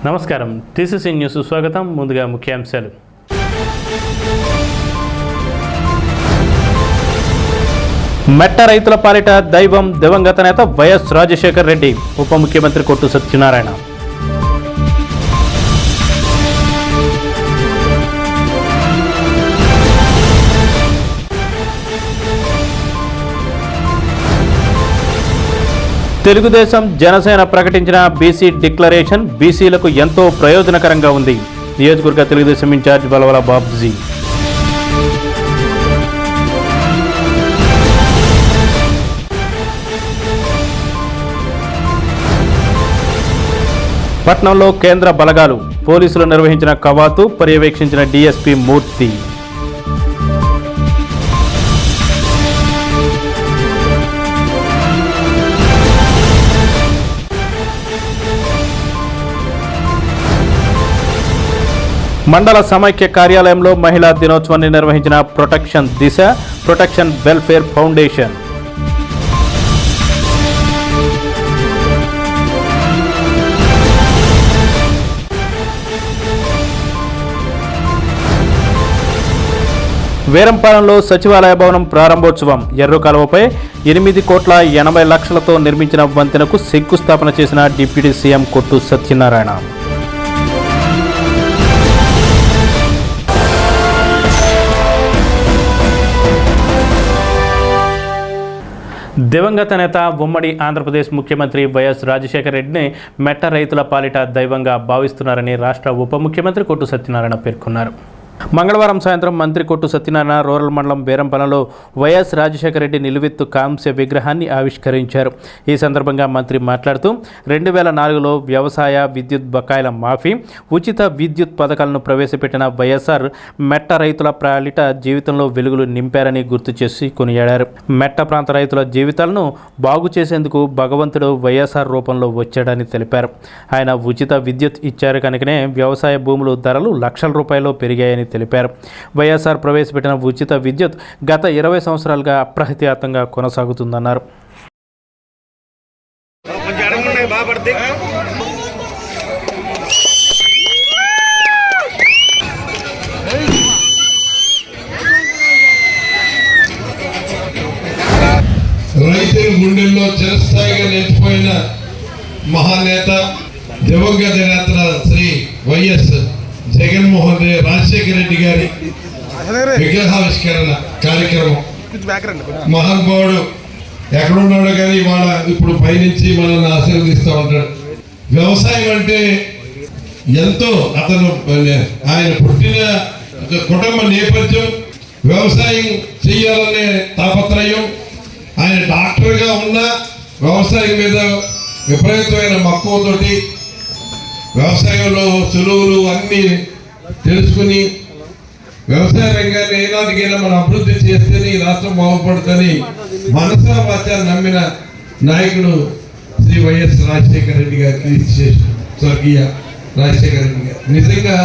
నమస్కారం, TCC news స్వాగతం. ముందుగా ముఖ్యాంశాలు. మెట్ట రైతుల పాలిట దైవం దివంగత నేత వైఎస్ రాజశేఖర్ రెడ్డి, ఉప ముఖ్యమంత్రి కొట్టు సత్యనారాయణ. తెలుగుదేశం జనసేన ప్రకటించిన బీసీ డిక్లరేషన్ బీసీలకు ఎంతో ప్రయోజనకరంగా ఉంది. నియోజకవర్గ తెలుగుదేశం ఇన్ఛార్జ్ బలవల బాబ్జీ. పట్నంలో కేంద్ర బలగాలు, పోలీసులు నిర్వహించిన కవాతు పర్యవేక్షించిన డీఎస్పీ మూర్తి. మండల సమైక్య కార్యాలయంలో మహిళా దినోత్సవాన్ని నిర్వహించిన ప్రొటెక్షన్ దిశ, ప్రొటెక్షన్ వెల్ఫేర్ ఫౌండేషన్. వేరంపాలెంలో సచివాలయ భవనం ప్రారంభోత్సవం. ఎర్ర కాలువపై 8,80,00,000తో నిర్మించిన వంతెనకు శంకుస్థాపన చేసిన డిప్యూటీ సీఎం కొట్టు సత్యనారాయణ. దివంగత నేత ఉమ్మడి ఆంధ్రప్రదేశ్ ముఖ్యమంత్రి వైఎస్ రాజశేఖర్ రెడ్డిని మెట్ట రైతుల పాలిట దైవంగా భావిస్తున్నారని రాష్ట్ర ఉప ముఖ్యమంత్రి కొట్టు సత్యనారాయణ పేర్కొన్నారు. మంగళవారం సాయంత్రం మంత్రి కొట్టు సత్యనారాయణ రూరల్ మండలం వేరంపాలెంలో వైఎస్ రాజశేఖర రెడ్డి నిలువెత్తు కాంస్య విగ్రహాన్ని ఆవిష్కరించారు. ఈ సందర్భంగా మంత్రి మాట్లాడుతూ 2004లో వ్యవసాయ విద్యుత్ బకాయిల మాఫీ, ఉచిత విద్యుత్ పథకాలను ప్రవేశపెట్టిన వైఎస్ఆర్ మెట్ట రైతుల పాలిట జీవితంలో వెలుగులు నింపారని గుర్తు చేసి కొనియాడారు. మెట్ట ప్రాంత రైతుల జీవితాలను బాగు చేసేందుకు భగవంతుడు వైఎస్ఆర్ రూపంలో వచ్చాడని తెలిపారు. ఆయన ఉచిత విద్యుత్ ఇచ్చారు కనుకనే వ్యవసాయ భూములు ధరలు లక్షల రూపాయలు పెరిగాయని తెలిపారు. వైఎస్ఆర్ ప్రవేశపెట్టిన ఉచిత విద్యుత్ గత 20 సంవత్సరాలుగా అప్రతిహతంగా కొనసాగుతుందన్నారు. రైతుల గుండెల్లో చిరస్థాయిగా నిలిచిపోయిన మహానేత దివంగత నేత శ్రీ వైఎస్ జగన్మోహన్ రెడ్డి రాజశేఖర రెడ్డి గారి విగ్రహావిష్కరణ కార్యక్రమం. మహానుభావుడు ఎక్కడున్నాడు కానీ వాళ్ళ ఇప్పుడు పైనుంచి మనల్ని ఆశీర్వదిస్తూ ఉంటాడు. వ్యవసాయం అంటే ఎంతో అతను ఆయన పుట్టిన కుటుంబ నేపథ్యం, వ్యవసాయం చేయాలనే తాపత్రయం, ఆయన డాక్టర్గా ఉన్న వ్యవసాయం మీద విపరీతమైన మక్కువతోటి వ్యవసాయంలో సులువులు అన్నీ తెలుసుకుని వ్యవసాయ రంగాన్ని ఏనాటికైనా మనం అభివృద్ధి చేస్తేనే ఈ రాష్ట్రం బాగుపడుతుంది మనసా వాచా నమ్మిన నాయకుడు శ్రీ వైఎస్ రాజశేఖర రెడ్డి గారికి, స్వర్గీయ రాజశేఖర రెడ్డి గారు. నిజంగా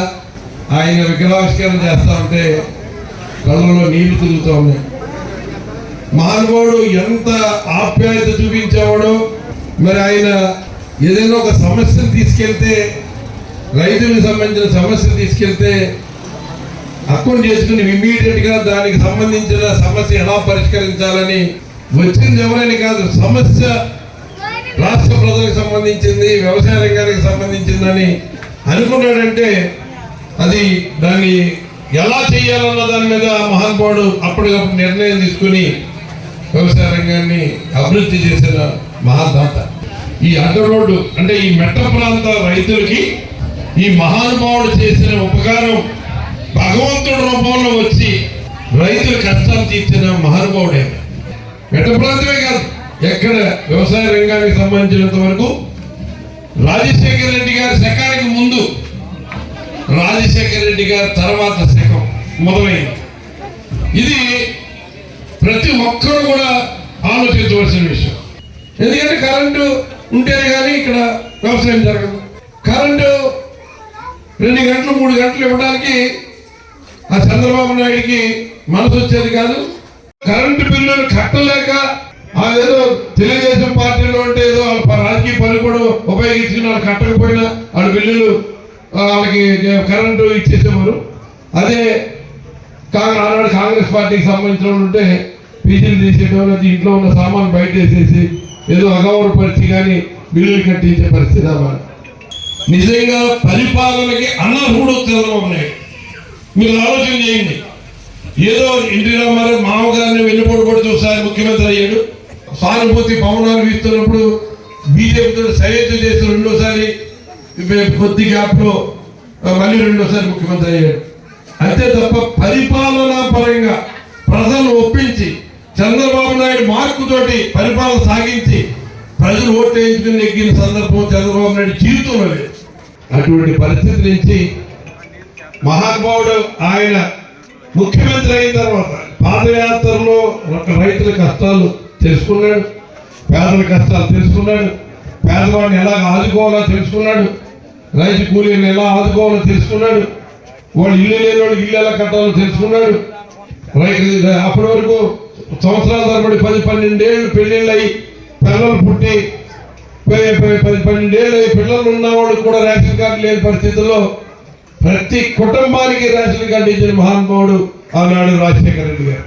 ఆయన విగ్రహావిష్కరణ చేస్తా ఉంటే కళ్ళలో నీళ్లు తిరుగుతూ ఉన్నాయి. మహానుభావుడు ఎంత ఆప్యాయత చూపించేవాడో. మరి ఆయన ఏదైనా ఒక సమస్యను తీసుకెళ్తే, రైతులకు సంబంధించిన సమస్యను తీసుకెళ్తే అకౌంట్ చేసుకుని ఇమ్మీడియట్గా దానికి సంబంధించిన సమస్య ఎలా పరిష్కరించాలని, వచ్చింది ఎవరైనా కాదు, సమస్య రాష్ట్ర ప్రజలకు సంబంధించింది, వ్యవసాయ రంగానికి సంబంధించిందని అనుకున్నాడంటే అది దాన్ని ఎలా చేయాలన్న దాని మీద మహానుభావుడు అప్పటికప్పుడు నిర్ణయం తీసుకుని వ్యవసాయ రంగాన్ని అభివృద్ధి చేసిన మహాదాత. ఈ అడ్డ రోడ్డు అంటే ఈ మెట్ట ప్రాంత రైతులకి ఈ మహానుభావుడు చేసిన ఉపకారం భగవంతుడి రూపంలో వచ్చి రైతుల కష్టాలు తీర్చిన మహానుభావుడే. మెట్ట ప్రాంతమే కాదు, ఎక్కడ వ్యవసాయ రంగానికి సంబంధించినంత వరకు రాజశేఖర రెడ్డి గారి శకానికి ముందు, రాజశేఖర రెడ్డి గారి తర్వాత శకం మొదలైంది. ఇది ప్రతి ఒక్కరు కూడా ఆలోచించవలసిన విషయం. ఎందుకంటే కరెంటు ఉంటేనే కానీ ఇక్కడ వ్యవసాయం జరగదు. కరెంటు 2 గంటలు 3 గంటలు ఇవ్వడానికి ఆ చంద్రబాబు నాయుడికి మనసు వచ్చేది కాదు. కరెంటు బిల్లులు కట్టలేక అదేదో తెలుగుదేశం పార్టీలో అంటే ఏదో వాళ్ళ రాజకీయ పని కూడా ఉపయోగించుకుని వాళ్ళు కట్టకపోయినా వాళ్ళ బిల్లులు వాళ్ళకి కరెంటు ఇచ్చేసేవారు. అదే ఆనాడు కాంగ్రెస్ పార్టీకి సంబంధించిన ఉంటే పీజీలు తీసేయడం, అది ఇంట్లో ఉన్న సామాన్ బయట వేసేసి ఏదో అగౌరవపరిచి కానీ బిల్లులు కట్టించే పరిస్థితి అన్నమాట. నిజంగా పరిపాలనకి అన్నహుడు చంద్రబాబు నాయుడు. మీరు ఆలోచన చేయండి, ఏదో ఎన్టీ రామారావు మామగారిని వెన్నుపోటు పడుతూ ఒకసారి ముఖ్యమంత్రి అయ్యాడు. సానుభూతి పవనాలు వీస్తున్నప్పుడు బీజేపీతో సైతం చేసి రెండోసారి కొద్ది గ్యాప్లో మళ్ళీ రెండోసారి ముఖ్యమంత్రి అయ్యాడు. అంతే తప్ప పరిపాలనా పరంగా ప్రజలను ఒప్పించి చంద్రబాబు నాయుడు మార్కుతోటి పరిపాలన సాగించి ప్రజలు ఓట్లు వేయించుకుని నెగ్గిన సందర్భం చంద్రబాబు నాయుడు జీవితంలో లేదు. అటువంటి పరిస్థితి నుంచి మహానుభావుడు ఆయన ముఖ్యమంత్రి అయిన తర్వాత పాదయాత్రలో రైతుల కష్టాలు తెలుసుకున్నాడు, పేదల కష్టాలు తెలుసుకున్నాడు, పేదవాడిని ఎలా ఆదుకోవాలో తెలుసుకున్నాడు, రైతు కూలీని ఎలా ఆదుకోవాలో తెలుసుకున్నాడు, వాడు ఇల్లు లేని వాడికి ఇల్లు ఎలా కట్టాలో తెలుసుకున్నాడు. అప్పటి వరకు సంవత్సరాల తరబడి 10-12 ఏళ్ళు పెళ్ళిళ్ళు అయ్యి పిల్లలు పుట్టి 10-12 ఏళ్ళు అయ్యి పిల్లలు ఉన్నవాడు కూడా రేషన్ కార్డు లేని పరిస్థితుల్లో ప్రతి కుటుంబానికి రేషన్ కార్డు ఇచ్చిన మహానుభావుడు ఆనాడు రాజశేఖర రెడ్డి గారు.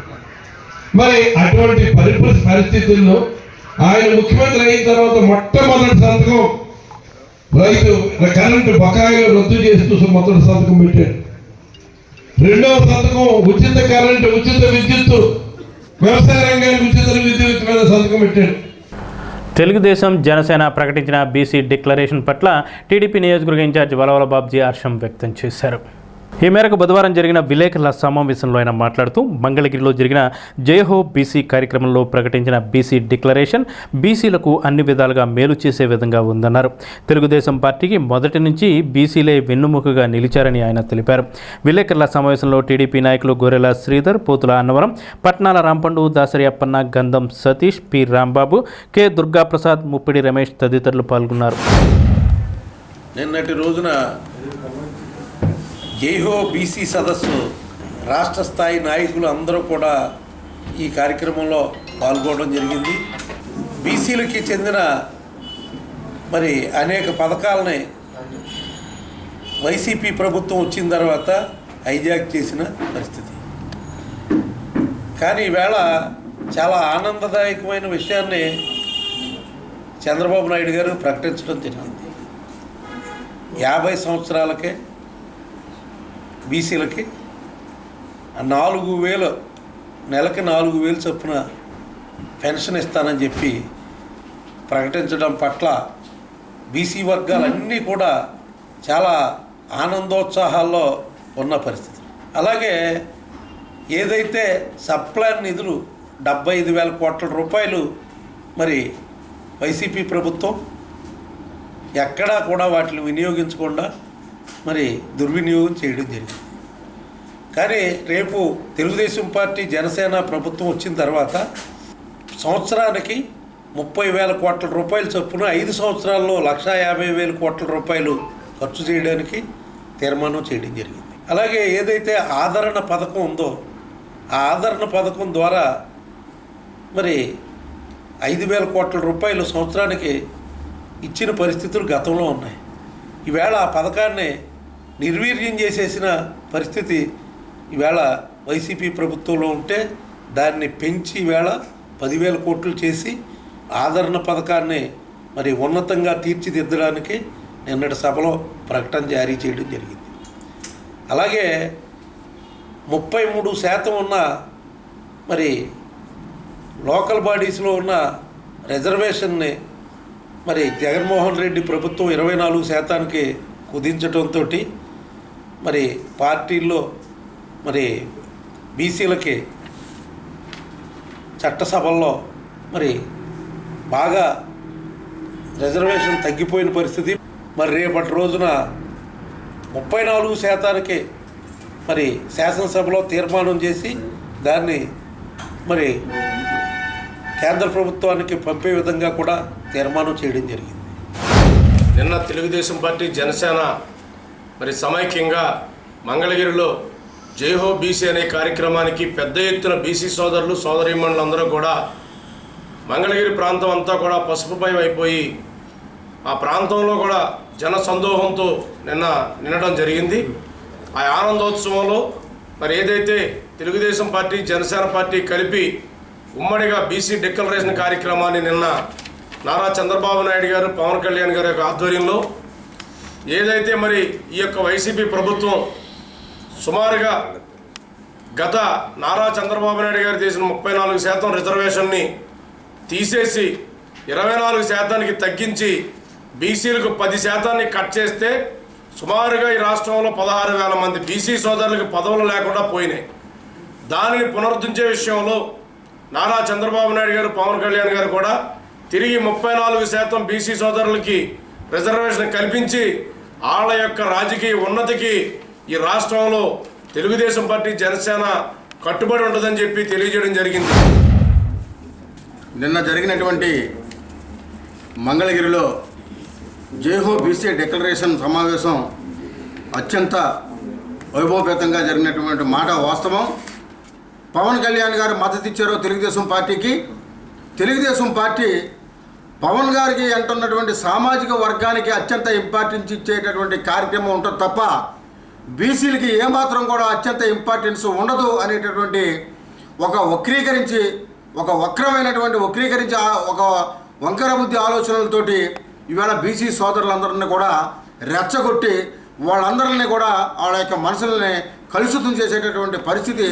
మరి అటువంటి పరిస్థితుల్లో ఆయన ముఖ్యమంత్రి అయిన తర్వాత మొట్టమొదటి సంతకం రైతు కరెంటు బకాయిలు రద్దు చేస్తూ మొదటి సంతకం పెట్టాడు. రెండవ సంతకం ఉచిత కరెంటు, ఉచిత విద్యుత్తు, వ్యవసాయ రంగానికి ఉచిత విద్యుత్ మీద సంతకం పెట్టాడు. తెలుగుదేశం జనసేన ప్రకటించిన బీసీ డిక్లరేషన్ పట్ల టీడీపీ నియోజకవర్గ ఇన్ఛార్జ్ వలవల బాబ్జీ హర్షం వ్యక్తం చేశారు. ఈ మేరకు బుధవారం జరిగిన విలేకరుల సమావేశంలో ఆయన మాట్లాడుతూ మంగళగిరిలో జరిగిన జయహో బీసీ కార్యక్రమంలో ప్రకటించిన బీసీ డిక్లరేషన్ బీసీలకు అన్ని విధాలుగా మేలు చేసే విధంగా ఉందన్నారు. తెలుగుదేశం పార్టీకి మొదటి నుంచి బీసీలే వెన్నుముకగా నిలిచారని ఆయన తెలిపారు. విలేకరుల సమావేశంలో టీడీపీ నాయకులు గొర్రెల శ్రీధర్, పోతుల అన్నవరం, పట్నాల రాంపండు, దాసరి అప్పన్న, గంధం సతీష్, పి రాంబాబు, కె దుర్గాప్రసాద్, ముప్పిడి రమేష్ తదితరులు పాల్గొన్నారు. నిన్నటి రోజున జైహో బీసీ సదస్సు రాష్ట్ర స్థాయి నాయకులు అందరూ కూడా ఈ కార్యక్రమంలో పాల్గొనడం జరిగింది. బీసీలకి చెందిన మరి అనేక పథకాలని వైసీపీ ప్రభుత్వం వచ్చిన తర్వాత హైజాక్ చేసిన పరిస్థితి. కానీ ఈవేళ చాలా ఆనందదాయకమైన విషయాన్ని చంద్రబాబు నాయుడు గారు ప్రకటించడం జరిగింది. 50 సంవత్సరాలకే బీసీలకి 4,000 నెలకి 4,000 చొప్పున పెన్షన్ ఇస్తానని చెప్పి ప్రకటించడం పట్ల బీసీ వర్గాలన్నీ కూడా చాలా ఆనందోత్సాహాల్లో ఉన్న పరిస్థితి. అలాగే ఏదైతే సప్లాన్ నిధులు 75,000 కోట్ల రూపాయలు మరి వైసీపీ ప్రభుత్వం ఎక్కడా కూడా వాటిని వినియోగించకుండా మరి దుర్వినియోగం చేయడం జరిగింది. కానీ రేపు తెలుగుదేశం పార్టీ జనసేన ప్రభుత్వం వచ్చిన తర్వాత సంవత్సరానికి 30,000 కోట్ల రూపాయలు చొప్పున 5 సంవత్సరాల్లో 1,50,000 కోట్ల రూపాయలు ఖర్చు చేయడానికి తీర్మానం చేయడం జరిగింది. అలాగే ఏదైతే ఆదరణ పథకం ఉందో ఆ ఆదరణ పథకం ద్వారా మరి 5,000 కోట్ల రూపాయలు సంవత్సరానికి ఇచ్చిన పరిస్థితులు గతంలో ఉన్నాయి. ఈవేళ ఆ పథకాన్ని నిర్వీర్యం చేసేసిన పరిస్థితి ఈవేళ వైసీపీ ప్రభుత్వంలో ఉంటే దాన్ని పెంచి ఈవేళ 10,000 కోట్లు చేసి ఆదరణ పథకాన్ని మరి ఉన్నతంగా తీర్చిదిద్దడానికి నిన్నటి సభలో ప్రకటన జారీ చేయడం జరిగింది. అలాగే 33% ఉన్న మరి లోకల్ బాడీస్లో ఉన్న రిజర్వేషన్ని మరి జగన్మోహన్ రెడ్డి ప్రభుత్వం 24%కి కుదించడంతో మరి పార్టీల్లో మరి బీసీలకి చట్టసభల్లో మరి బాగా రిజర్వేషన్ తగ్గిపోయిన పరిస్థితి. మరి రేపటి రోజున 34%కి మరి శాసనసభలో తీర్మానం చేసి దాన్ని మరి కేంద్ర ప్రభుత్వానికి పంపే విధంగా కూడా తీర్మానం చేయడం జరిగింది. నిన్న తెలుగుదేశం పార్టీ జనసేన మరి సమైక్యంగా మంగళగిరిలో జైహో బీసీ అనే కార్యక్రమానికి పెద్ద ఎత్తున బీసీ సోదరులు సోదరీమణులు అందరూ కూడా మంగళగిరి ప్రాంతం అంతా కూడా పసుపుమయం అయిపోయి ఆ ప్రాంతంలో కూడా జన సందోహంతో నిన్నడం జరిగింది. ఆ ఆనందోత్సవంలో మరి ఏదైతే తెలుగుదేశం పార్టీ జనసేన పార్టీ కలిపి ఉమ్మడిగా బీసీ డిక్లరేషన్ కార్యక్రమాన్ని నిన్న నారా చంద్రబాబు నాయుడు గారు పవన్ కళ్యాణ్ గారి యొక్క ఆధ్వర్యంలో ఏదైతే మరి ఈ యొక్క వైసీపీ ప్రభుత్వం సుమారుగా గత నారా చంద్రబాబు నాయుడు గారు చేసిన 34% రిజర్వేషన్ని తీసేసి 24%కి తగ్గించి బీసీలకు 10% కట్ చేస్తే సుమారుగా ఈ రాష్ట్రంలో 16,000 మంది బీసీ సోదరులకు పదవులు లేకుండా పోయినాయి. దానిని పునరుద్ధరించే విషయంలో నారా చంద్రబాబు నాయుడు గారు పవన్ కళ్యాణ్ గారు కూడా తిరిగి 34% బీసీ సోదరులకి రిజర్వేషన్ కల్పించి వాళ్ళ యొక్క రాజకీయ ఉన్నతికి ఈ రాష్ట్రంలో తెలుగుదేశం పార్టీ జనసేన కట్టుబడి ఉంటుందని చెప్పి తెలియజేయడం జరిగింది. నిన్న జరిగినటువంటి మంగళగిరిలో జైహో బీసీ డిక్లరేషన్ సమావేశం అత్యంత వైభవపేతంగా జరిగినటువంటి మాట వాస్తవం. పవన్ కళ్యాణ్ గారు మద్దతు ఇచ్చారో తెలుగుదేశం పార్టీకి. తెలుగుదేశం పార్టీ పవన్ గారికి అంటున్నటువంటి సామాజిక వర్గానికి అత్యంత ఇంపార్టెన్స్ ఇచ్చేటటువంటి కార్యక్రమం ఉంటుంది తప్ప బీసీలకి ఏమాత్రం కూడా అత్యంత ఇంపార్టెన్స్ ఉండదు అనేటటువంటి ఒక వక్రీకరించి ఒక వంకర బుద్ధి ఆలోచనలతోటి ఇవాళ బీసీ సోదరులందరినీ కూడా రెచ్చగొట్టి వాళ్ళందరినీ కూడా వాళ్ళ యొక్క మనసులని కలుషితం చేసేటటువంటి పరిస్థితి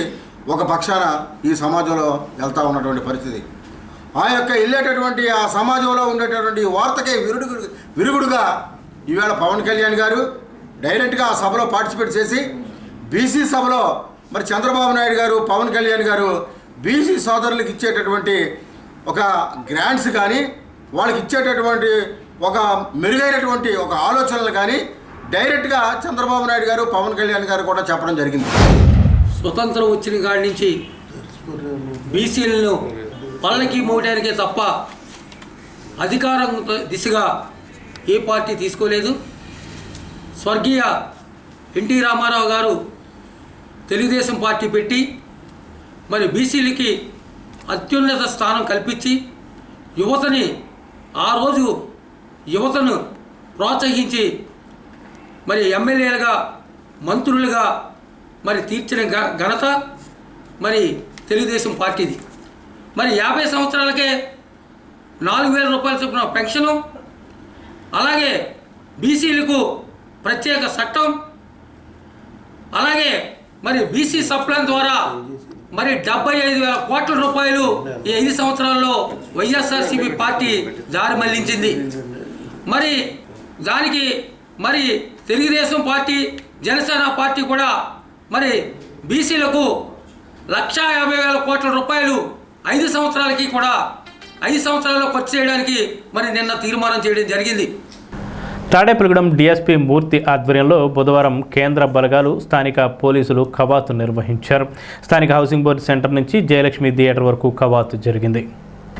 ఒక పక్షాన ఈ సమాజంలో వెళ్తూ ఉన్నటువంటి పరిస్థితి. ఆ యొక్క వెళ్ళేటటువంటి ఆ సమాజంలో ఉండేటటువంటి వార్తకే విరుగుడుగా ఈవేళ పవన్ కళ్యాణ్ గారు డైరెక్ట్గా ఆ సభలో పార్టిసిపేట్ చేసి బీసీ సభలో మరి చంద్రబాబు నాయుడు గారు పవన్ కళ్యాణ్ గారు బీసీ సోదరులకు ఇచ్చేటటువంటి ఒక గ్రాంట్స్ కానీ వాళ్ళకి ఇచ్చేటటువంటి ఒక మెరుగైనటువంటి ఒక ఆలోచనలు కానీ డైరెక్ట్గా చంద్రబాబు నాయుడు గారు పవన్ కళ్యాణ్ గారు కూడా చెప్పడం జరిగింది. స్వతంత్రం వచ్చిన కాడి నుంచి బీసీలను పళ్ళకి మోయడానికే తప్ప అధికారం దిశగా ఏ పార్టీ తీసుకోలేదు. స్వర్గీయ ఎన్టీ రామారావు గారు తెలుగుదేశం పార్టీ పెట్టి మరి బీసీలకి అత్యున్నత స్థానం కల్పించి యువతను ప్రోత్సహించి మరి ఎమ్మెల్యేలుగా మంత్రులుగా మరి తీర్చిన ఘనత మరి తెలుగుదేశం పార్టీది. మరి 50 సంవత్సరాలకే 4,000 రూపాయల చొప్పున పెన్షను, అలాగే బీసీలకు ప్రత్యేక చట్టం, అలాగే మరి బీసీ సప్లాన్ ద్వారా మరి 75,000 కోట్ల రూపాయలు ఈ 5 సంవత్సరాల్లో వైఎస్ఆర్సీపీ పార్టీ దారి మళ్లించింది. మరి దానికి మరి తెలుగుదేశం పార్టీ జనసేన పార్టీ కూడా మరి బీసీలకు 1,50,000 కోట్ల రూపాయలు 5 సంవత్సరాలకి కూడా 5 సంవత్సరాల్లో ఖర్చు చేయడానికి మరి నిన్న తీర్మానం చేయడం జరిగింది. తాడేపల్లిగూడెం డీఎస్పీ మూర్తి ఆధ్వర్యంలో బుధవారం కేంద్ర బలగాలు స్థానిక పోలీసులు కవాతు నిర్వహించారు. స్థానిక హౌసింగ్ బోర్డు సెంటర్ నుంచి జయలక్ష్మి థియేటర్ వరకు కవాతు జరిగింది.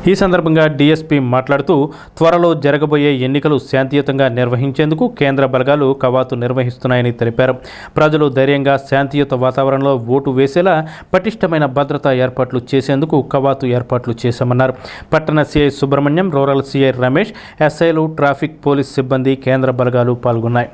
ఈ సందర్భంగా డీఎస్పీ మాట్లాడుతూ త్వరలో జరగబోయే ఎన్నికలు శాంతియుతంగా నిర్వహించేందుకు కేంద్ర బలగాలు కవాతు నిర్వహిస్తున్నాయని తెలిపారు. ప్రజలు ధైర్యంగా శాంతియుత వాతావరణంలో ఓటు వేసేలా పటిష్టమైన భద్రతా ఏర్పాట్లు చేసేందుకు కవాతు ఏర్పాట్లు చేశామన్నారు. పట్టణ CI Subrahmanyam, rural CI Ramesh, ఎస్ఐలు, ట్రాఫిక్ పోలీస్ సిబ్బంది కేంద్ర బలగాలు పాల్గొన్నాయి.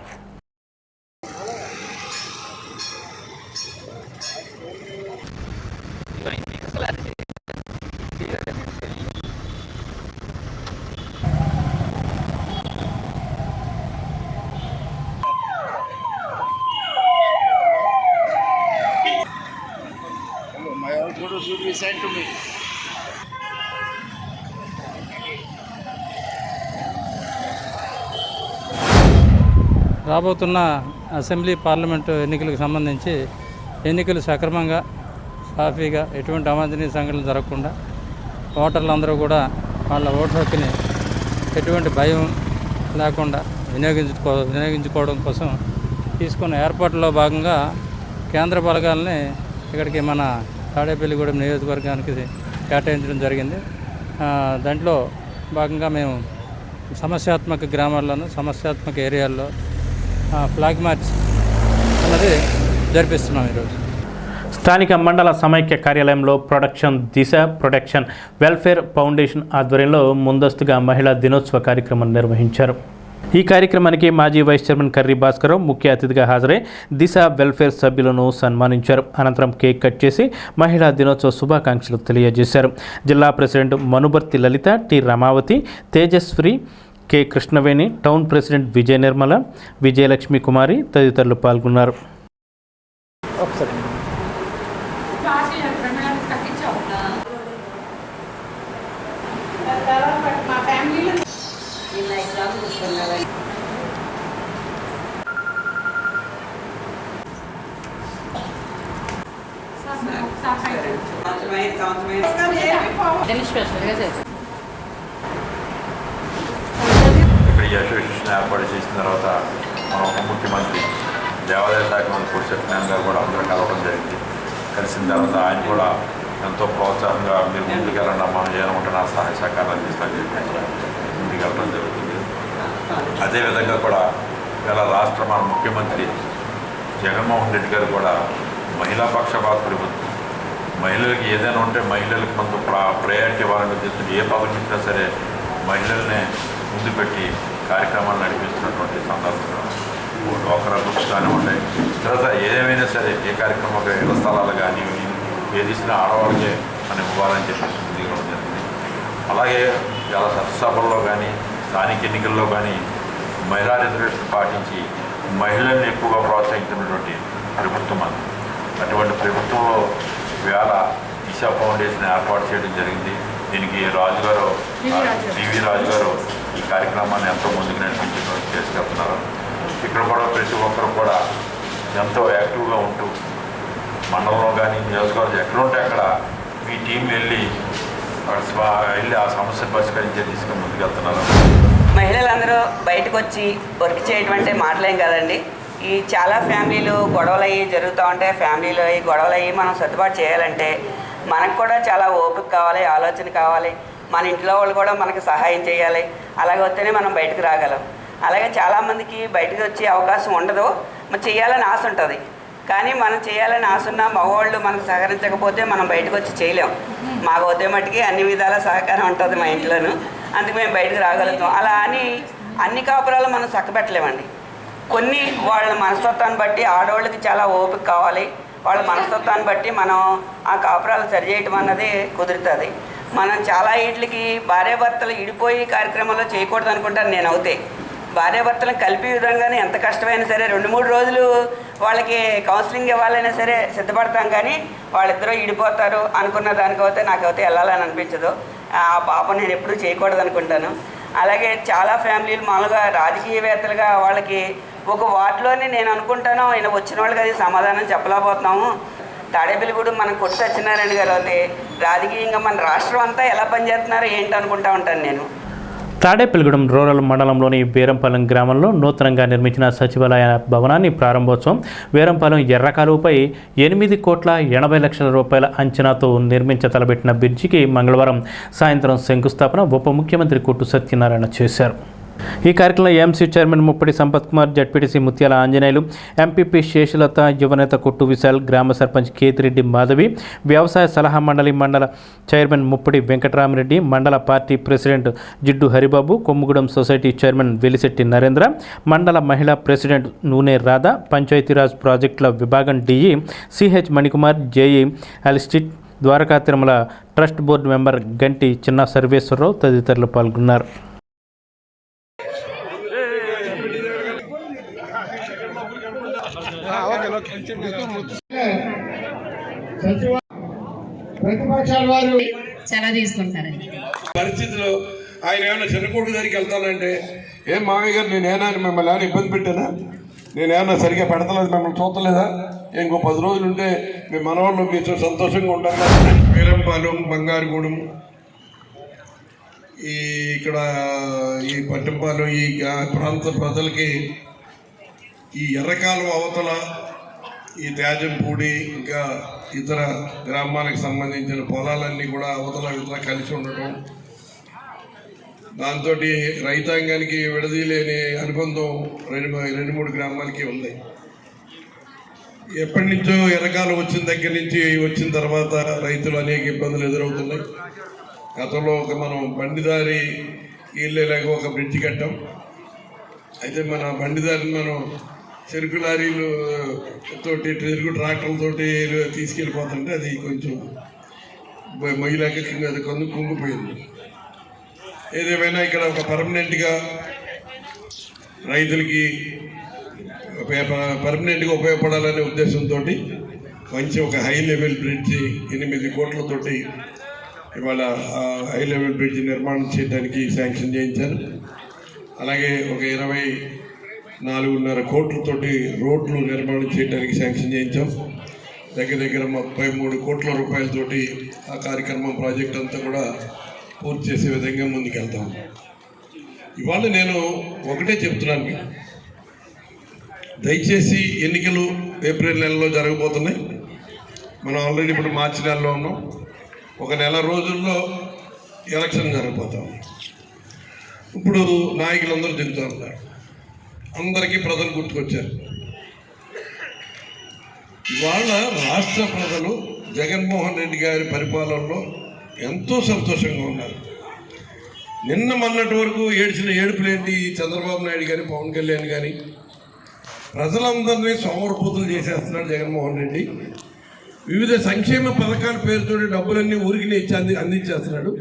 రాబోతున్న అసెంబ్లీ పార్లమెంటు ఎన్నికలకు సంబంధించి ఎన్నికలు సక్రమంగా సాఫీగా ఎటువంటి అవాంఛనీయ సంఘటనలు జరగకుండా ఓటర్లందరూ కూడా వాళ్ళ ఓటు హక్కుని ఎటువంటి భయం లేకుండా వినియోగించుకోవడం కోసం తీసుకున్న ఏర్పాట్లలో భాగంగా కేంద్ర బలగాలని ఇక్కడికి మన తాడేపల్లిగూడెం నియోజకవర్గానికి కేటాయించడం జరిగింది. దాంట్లో భాగంగా మేము సమస్యాత్మక గ్రామాల్లోనూ సమస్యాత్మక ఏరియాల్లో ఫ్లాగ్ మార్చ్ అన్నది జరిపిస్తున్నాం ఈరోజు. స్థానిక మండల సమైక్య కార్యాలయంలో దిశ ప్రొటెక్షన్ వెల్ఫేర్ ఫౌండేషన్ ఆధ్వర్యంలో ముందస్తుగా మహిళా దినోత్సవ కార్యక్రమం నిర్వహించారు. ఈ కార్యక్రమానికి మాజీ వైస్ చైర్మన్ కర్రీ భాస్కరరావు ముఖ్య అతిథిగా హాజరై దిశ వెల్ఫేర్ సభ్యులను సన్మానించారు. అనంతరం కేక్ కట్ చేసి మహిళా దినోత్సవ శుభాకాంక్షలు తెలియజేశారు. జిల్లా president Manubarthi Lalitha, T Ramavathi, Tejaswi, K Krishnaveni, town president Vijaya Nirmala, Vijayalakshmi Kumari తదితరులు పాల్గొన్నారు. ఇక్కడ ఈ అసోసియేషన్ ఏర్పాటు చేసిన తర్వాత మన ఉప ముఖ్యమంత్రి దేవాదాయ శాఖ మంత్రి కొట్టు సత్యనారాయణ గారు కూడా అందరూ కలవడం జరిగింది. కలిసిన తర్వాత ఆయన కూడా ఎంతో ప్రోత్సాహంగా మీరు ముందుకెళ్ళండి అమ్మా, ఏమంటే నా సహాయ సహకారాలు అందిస్తాను చెప్పి ముందుకెళ్ళడం జరుగుతుంది. అదేవిధంగా కూడా ఇలా రాష్ట్ర మన ముఖ్యమంత్రి జగన్మోహన్ రెడ్డి గారు కూడా మహిళా పక్షపాత ప్రభుత్వం, మహిళలకు ఏదైనా ఉంటే మహిళలకు కొంత ప్రయారిటీ ఇవ్వాలని ఉద్దేశించి ఏ పథకం ఇచ్చినా సరే మహిళల్ని ముందు పెట్టి కార్యక్రమాలు నడిపిస్తున్నటువంటి సందర్భంలో డ్వాక్రా గ్రూప్స్ కానివ్వండి, తర్వాత ఏదేమైనా సరే ఏ కార్యక్రమం ఇళ్ల స్థలాలు కానీ ఏది ఇచ్చినా ఆడవాళ్ళకే మనం ఇవ్వాలని చెప్పేసి ముందుగా జరిగింది. అలాగే చాలా సభల్లో కానీ స్థానిక ఎన్నికల్లో కానీ మహిళా రిజర్వేషన్ పాటించి మహిళల్ని ఎక్కువగా ప్రోత్సహించినటువంటి ప్రభుత్వం అది. అటువంటి ప్రభుత్వంలో వేళ దిశ ఫౌండేషన్ ఏర్పాటు చేయడం జరిగింది. దీనికి టీవీ రాజు గారు ఈ కార్యక్రమాన్ని ఎంతో ముందుకు నడిపించడం చేసుకెళ్తున్నారు. ఇక్కడ కూడా ప్రతి ఒక్కరు కూడా ఎంతో యాక్టివ్గా ఉంటూ మండలంలో కానీ నియోజకవర్గం ఎక్కడుంటే అక్కడ మీ టీం వెళ్ళి ఆ సమస్యను పరిష్కరించే తీసుకుని ముందుకెళ్తున్నారు. మహిళలందరూ బయటకు వచ్చి వర్క్ చేయడం అంటే మాటలేం కదండి. ఈ చాలా ఫ్యామిలీలు గొడవలు అయ్యి జరుగుతూ ఉంటాయి. ఫ్యామిలీలో అయ్యి గొడవలు అయ్యి మనం సర్దుబాటు చేయాలంటే మనకు కూడా చాలా ఓపిక కావాలి, ఆలోచన కావాలి. మన ఇంట్లో వాళ్ళు కూడా మనకు సహాయం చేయాలి. అలాగే వస్తేనే మనం బయటకు రాగలం. అలాగే చాలామందికి బయటకు వచ్చే అవకాశం ఉండదు. మరి చేయాలని ఆశ ఉంటుంది, కానీ మనం చేయాలని ఆశ ఉన్న మగవాళ్ళు మనకు సహకరించకపోతే మనం బయటకు వచ్చి చేయలేం. మాకు వస్తే మట్టుకి అన్ని విధాల సహకారం ఉంటుంది మా ఇంట్లోనూ, అందుకు మేము బయటకు రాగలుగుతాం. అలా అని అన్ని కాపురాలు మనం చక్కబెట్టలేమండి. కొన్ని వాళ్ళ మనస్తత్వాన్ని బట్టి ఆడవాళ్ళకి చాలా ఓపిక కావాలి. వాళ్ళ మనస్తత్వాన్ని బట్టి మనం ఆ కాపురాలు సరిచేయటం అన్నది కుదురుతుంది. మనం చాలా వీటికి భార్యాభర్తలు ఇడిపోయి కార్యక్రమంలో చేయకూడదు అనుకుంటాను నేను. అవుతాయి భార్యాభర్తలను కలిపే విధంగానే ఎంత కష్టమైనా సరే 2-3 రోజులు వాళ్ళకి కౌన్సిలింగ్ ఇవ్వాలైనా సరే సిద్ధపడతాం, కానీ వాళ్ళిద్దరూ ఇడిపోతారు అనుకున్న దానికైతే నాకైతే వెళ్ళాలని అనిపించదు. ఆ పాపం నేను ఎప్పుడూ చేయకూడదు అనుకుంటాను. అలాగే చాలా ఫ్యామిలీలు మామూలుగా రాజకీయవేత్తలుగా వాళ్ళకి ఒక వార్డులోనే నేను అనుకుంటాను ఆయన వచ్చిన వాళ్ళకి అది సమాధానం చెప్పలేకపోతున్నాము. తాడేపల్లిగూడెం మన కొట్టు సత్యనారాయణ గారు అయితే రాజకీయంగా మన రాష్ట్రం అంతా ఎలా పనిచేస్తున్నారో ఏంటి అనుకుంటా ఉంటాను నేను. తాడేపల్లిగూడెం రూరల్ మండలంలోని వీరంపాలెం గ్రామంలో నూతనంగా నిర్మించిన సచివాలయ భవనాన్ని ప్రారంభోత్సవం, వీరంపాలెం ఎర్రకాలువపై 8,80,00,000 రూపాయల అంచనాతో తలబెట్టిన బ్రిడ్జికి మంగళవారం సాయంత్రం శంకుస్థాపన ఉప ముఖ్యమంత్రి కొట్టు సత్యనారాయణ చేశారు. ఈ కార్యక్రమంలో AMC chairman ముప్పటి Sampath Kumar, ZPTC ముత్యాల ఆంజనేయులు, ఎంపీపీ శేషలత, యువనేత కొట్టు విశాల్, గ్రామ సర్పంచ్ కేతిరెడ్డి మాధవి, వ్యవసాయ సలహా మండలి మండల చైర్మన్ ముప్పటి వెంకటరామరెడ్డి, మండల party president Jiddu Haribabu, Kommugudem society chairman Velisetti Narendra, మండల మహిళా ప్రెసిడెంట్ నూనె రాధ, పంచాయతీరాజ్ ప్రాజెక్టుల విభాగం డిఈ సిహెచ్ మణికుమార్, జేఈ అలిస్టిట్, Dwaraka Tirumala trust board member Ganti Chinna Sarveswara Rao తదితరులు పాల్గొన్నారు. ప్రతిపక్షాల వారు చాలా తీసుకుంటారండి. పరిస్థితిలో ఆయన ఏమైనా చిన్నకొడుకు దగ్గరికి వెళ్తానంటే, ఏం మామయ్య గారు నేనేనా మిమ్మల్ని ఏమైనా ఇబ్బంది పెట్టానా, నేనేమన్నా సరిగ్గా పెడతలేదు, మిమ్మల్ని చూడలేదా, ఇంకో 10 రోజులు ఉంటే మీ మనవాళ్ళు మీతో సంతోషంగా ఉంటారు. వీరంపాలెం, బంగారుగూడెం, ఇక్కడ ఈ పట్టంపాలెం ఈ ప్రాంత ప్రజలకి ఈ ఎర్రకాలువ అవతల ఈ తేజంపూడి ఇంకా ఇతర గ్రామాలకు సంబంధించిన పొలాలన్నీ కూడా అవతల ఇతర కలిసి ఉండటం, దాంతో రైతాంగానికి విడదీయలేని అనుబంధం 2-3 గ్రామాలకి ఉంది. ఎప్పటి నుంచో ఎర్రకాలం వచ్చిన దగ్గర నుంచి వచ్చిన తర్వాత రైతులు అనేక ఇబ్బందులు ఎదురవుతున్నాయి. గతంలో మనం బండిదారి వెళ్ళేలాగా ఒక బ్రిడ్జి కట్టాం. అయితే మన బండిదారిని మనం చెరుకు లారీలు తోటి చెరుకు ట్రాక్టర్లతోటి తీసుకెళ్ళిపోతుంటే అది కొంచెం మహిళకి అది కుంగిపోయింది. ఏదేమైనా ఇక్కడ ఒక పర్మనెంట్గా రైతులకి పర్మనెంట్గా ఉపయోగపడాలనే ఉద్దేశంతో మంచి ఒక హై లెవెల్ బ్రిడ్జి 8 కోట్లతోటి ఇవాళ హై లెవెల్ బ్రిడ్జ్ నిర్మాణం చేయడానికి శాంక్షన్ చేయించారు. అలాగే ఒక 24.5 కోట్లతోటి రోడ్లు నిర్మాణం చేయడానికి శాంక్షన్ చేయించాం. దగ్గర 33 కోట్ల రూపాయలతోటి ఆ కార్యక్రమం ప్రాజెక్ట్ అంతా కూడా పూర్తి చేసే విధంగా ముందుకెళ్తాం. ఇవాళ నేను ఒకటే చెప్తున్నాను మీకు, దయచేసి ఎన్నికలు ఏప్రిల్ నెలలో జరగబోతున్నాయి. మనం ఆల్రెడీ ఇప్పుడు మార్చి నెలలో ఉన్నాం. ఒక నెల రోజుల్లో ఎలక్షన్ జరగబోతాం. ఇప్పుడు నాయకులందరూ తిరుగుతూ ఉన్నారు. అందరికీ ప్రజలు గుర్తుకొచ్చారు. ఇవాళ రాష్ట్ర ప్రజలు జగన్మోహన్ రెడ్డి గారి పరిపాలనలో ఎంతో సంతోషంగా ఉన్నారు. నిన్న మొన్నటి వరకు ఏడ్చిన ఏడుపులేంటి చంద్రబాబు నాయుడు కానీ పవన్ కళ్యాణ్ కానీ ప్రజలందరినీ సోమరపోతులు చేసేస్తున్నాడు జగన్మోహన్ రెడ్డి. వివిధ సంక్షేమ పథకాల పేరుతో డబ్బులన్నీ ఊరికి అందించేస్తున్నాడు.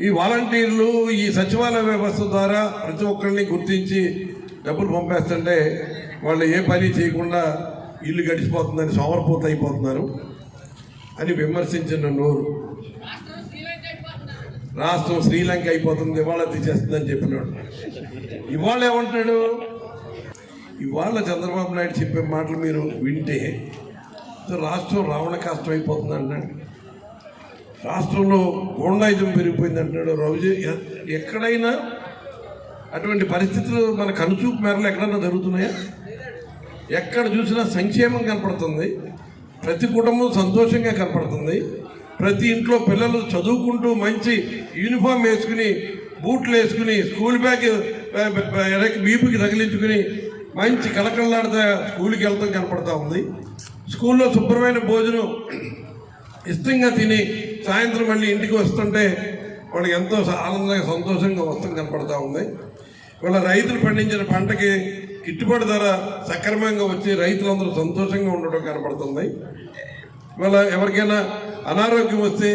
ఈ వాలంటీర్లు ఈ సచివాలయ వ్యవస్థ ద్వారా ప్రతి ఒక్కరిని గుర్తించి డబ్బులు పంపేస్తుంటే వాళ్ళు ఏ పని చేయకుండా ఇల్లు గడిచిపోతుందని సోమరపోత అయిపోతున్నారు అని విమర్శించిన నోరు. రాష్ట్రం శ్రీలంక అయిపోతుంది, ఇవాళ తీసేస్తుందని చెప్పినాడు. ఇవాళ ఏమంటాడు? ఇవాళ చంద్రబాబు నాయుడు చెప్పే మాటలు మీరు వింటే రాష్ట్రం రావణ కష్టం అయిపోతుంది అంటున్నాడు. రాష్ట్రంలో గోండాయిజం పెరిగిపోయింది అంటున్నాడు. రోజు ఎక్కడైనా అటువంటి పరిస్థితులు మన కనుచూపు మేరలో ఎక్కడైనా జరుగుతున్నాయా? ఎక్కడ చూసినా సంక్షేమం కనపడుతుంది. ప్రతి కుటుంబం సంతోషంగా కనపడుతుంది. ప్రతి ఇంట్లో పిల్లలు చదువుకుంటూ మంచి యూనిఫామ్ వేసుకుని బూట్లు వేసుకుని స్కూల్ బ్యాగ్ వీపుకి తగిలించుకుని మంచి కలకల్లాడితే స్కూల్కి వెళ్తాం కనపడతా ఉంది. స్కూల్లో శుభ్రమైన భోజనం ఇష్టంగా తిని సాయంత్రం మళ్ళీ ఇంటికి వస్తుంటే వాళ్ళకి ఎంతో ఆనందంగా సంతోషంగా వస్తాం కనపడతా ఉంది. వాళ్ళ రైతులు పండించిన పంటకి గిట్టుబాటు ధర సక్రమంగా వచ్చి రైతులందరూ సంతోషంగా ఉండడం కనపడుతుంది. వాళ్ళ ఎవరికైనా అనారోగ్యం వస్తే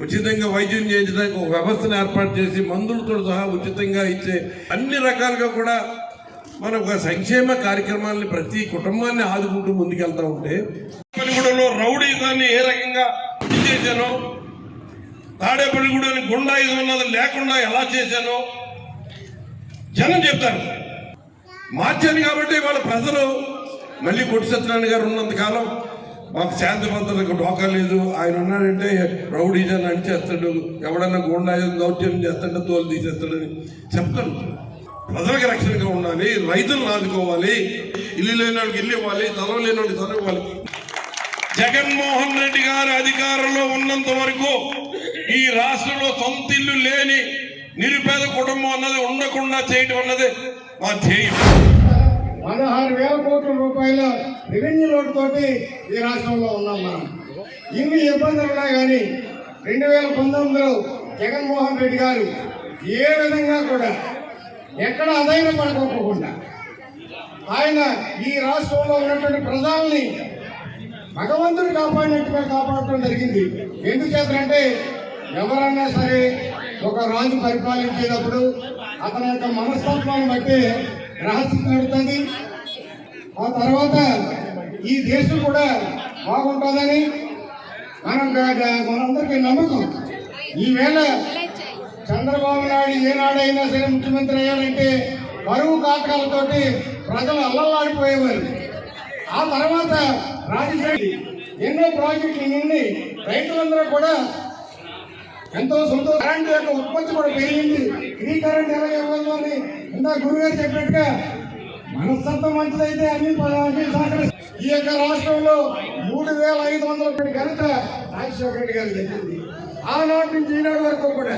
ఉచితంగా వైద్యం చేయించడానికి ఒక వ్యవస్థను ఏర్పాటు చేసి మందులతో సహా ఉచితంగా ఇచ్చే అన్ని రకాలుగా కూడా మన ఒక సంక్షేమ కార్యక్రమాలని ప్రతి కుటుంబాన్ని ఆదుకుంటూ ముందుకెళ్తా ఉంటే తాడేపల్లిగూడెంలో రౌడీజాన్ని ఏ రకంగా చేశానో, తాడేపల్లిగూడెని గుండాయిజం ఉన్నది లేకుండా ఎలా చేశానో జనం చెప్తారు. మార్చాను కాబట్టి వాళ్ళ ప్రజలు మళ్ళీ కొట్టి సత్యనారాయణ గారు ఉన్నంత కాలం మాకు శాంతి భద్రతకు డోకా లేదు. ఆయన ఉన్నాడంటే రౌడీజాన్ని అణిచేస్తాడు, ఎవడన్నా గుండాయిజం దౌర్జన్యం చేస్తాడో తోలు తీసేస్తాడని చెప్తాను. ప్రజలకు రక్షణగా ఉండాలి, రైతులను ఆదుకోవాలి, ఇల్లు లేని వాళ్ళకి ఇల్లు ఇవ్వాలి, చదవ లేని వాళ్ళకి చదువు ఇవ్వాలి. జగన్మోహన్ రెడ్డి గారు అధికారంలో ఉన్నంత వరకు ఈ రాష్ట్రంలో సొంత ఇల్లు లేని నిరుపేద కుటుంబం అన్నది ఉండకుండా చేయటం అన్నది మా ధ్యేయం. 16,000 కోట్ల రూపాయల రెవెన్యూ లోటు తోటి ఈ రాష్ట్రంలో ఉన్నాం మనం. ఇన్ని ఇబ్బందులు ఉన్నా కానీ 2019లో జగన్మోహన్ రెడ్డి గారు ఏ విధంగా కూడా ఎక్కడ అదైనా పడుకోకుండా ఆయన ఈ రాష్ట్రంలో ఉన్నటువంటి ప్రజల్ని భగవంతుడు కాపాడినట్టుగా కాపాడటం జరిగింది. ఎందుచేతంటే ఎవరన్నా సరే ఒక రాజు పరిపాలించేటప్పుడు అతని యొక్క మనస్తత్వాన్ని బట్టి రహస్యం నడుతుంది. ఆ తర్వాత ఈ దేశం కూడా బాగుంటుందని మనందరికీ నమ్మకం. ఈవేళ చంద్రబాబు నాయుడు ఏనాడైనా సరే ముఖ్యమంత్రి అయ్యాడంటే కరువు కాటకాలతోటి ప్రజలు అల్లల్లాడిపోయేవారు. ఆ తర్వాత రాజశేఖర్ ఎన్నో ప్రాజెక్టులు నుండి రైతులందరూ కూడా ఎంతో సంతోషం. కరెంటు యొక్క ఉత్పత్తి కూడా పెరిగింది. ఫ్రీ కరెంట్ ఎలా ఇవ్వాలి అని ఇందా గురుగారు చెప్పినట్టుగా మనస్తత్వం మంచిదైతే అన్ని ఈ యొక్క రాష్ట్రంలో 3,500 ఘనత రాజశేఖర రెడ్డి గారు జరిగింది. ఆనాటి నుంచి ఈనాడు వరకు కూడా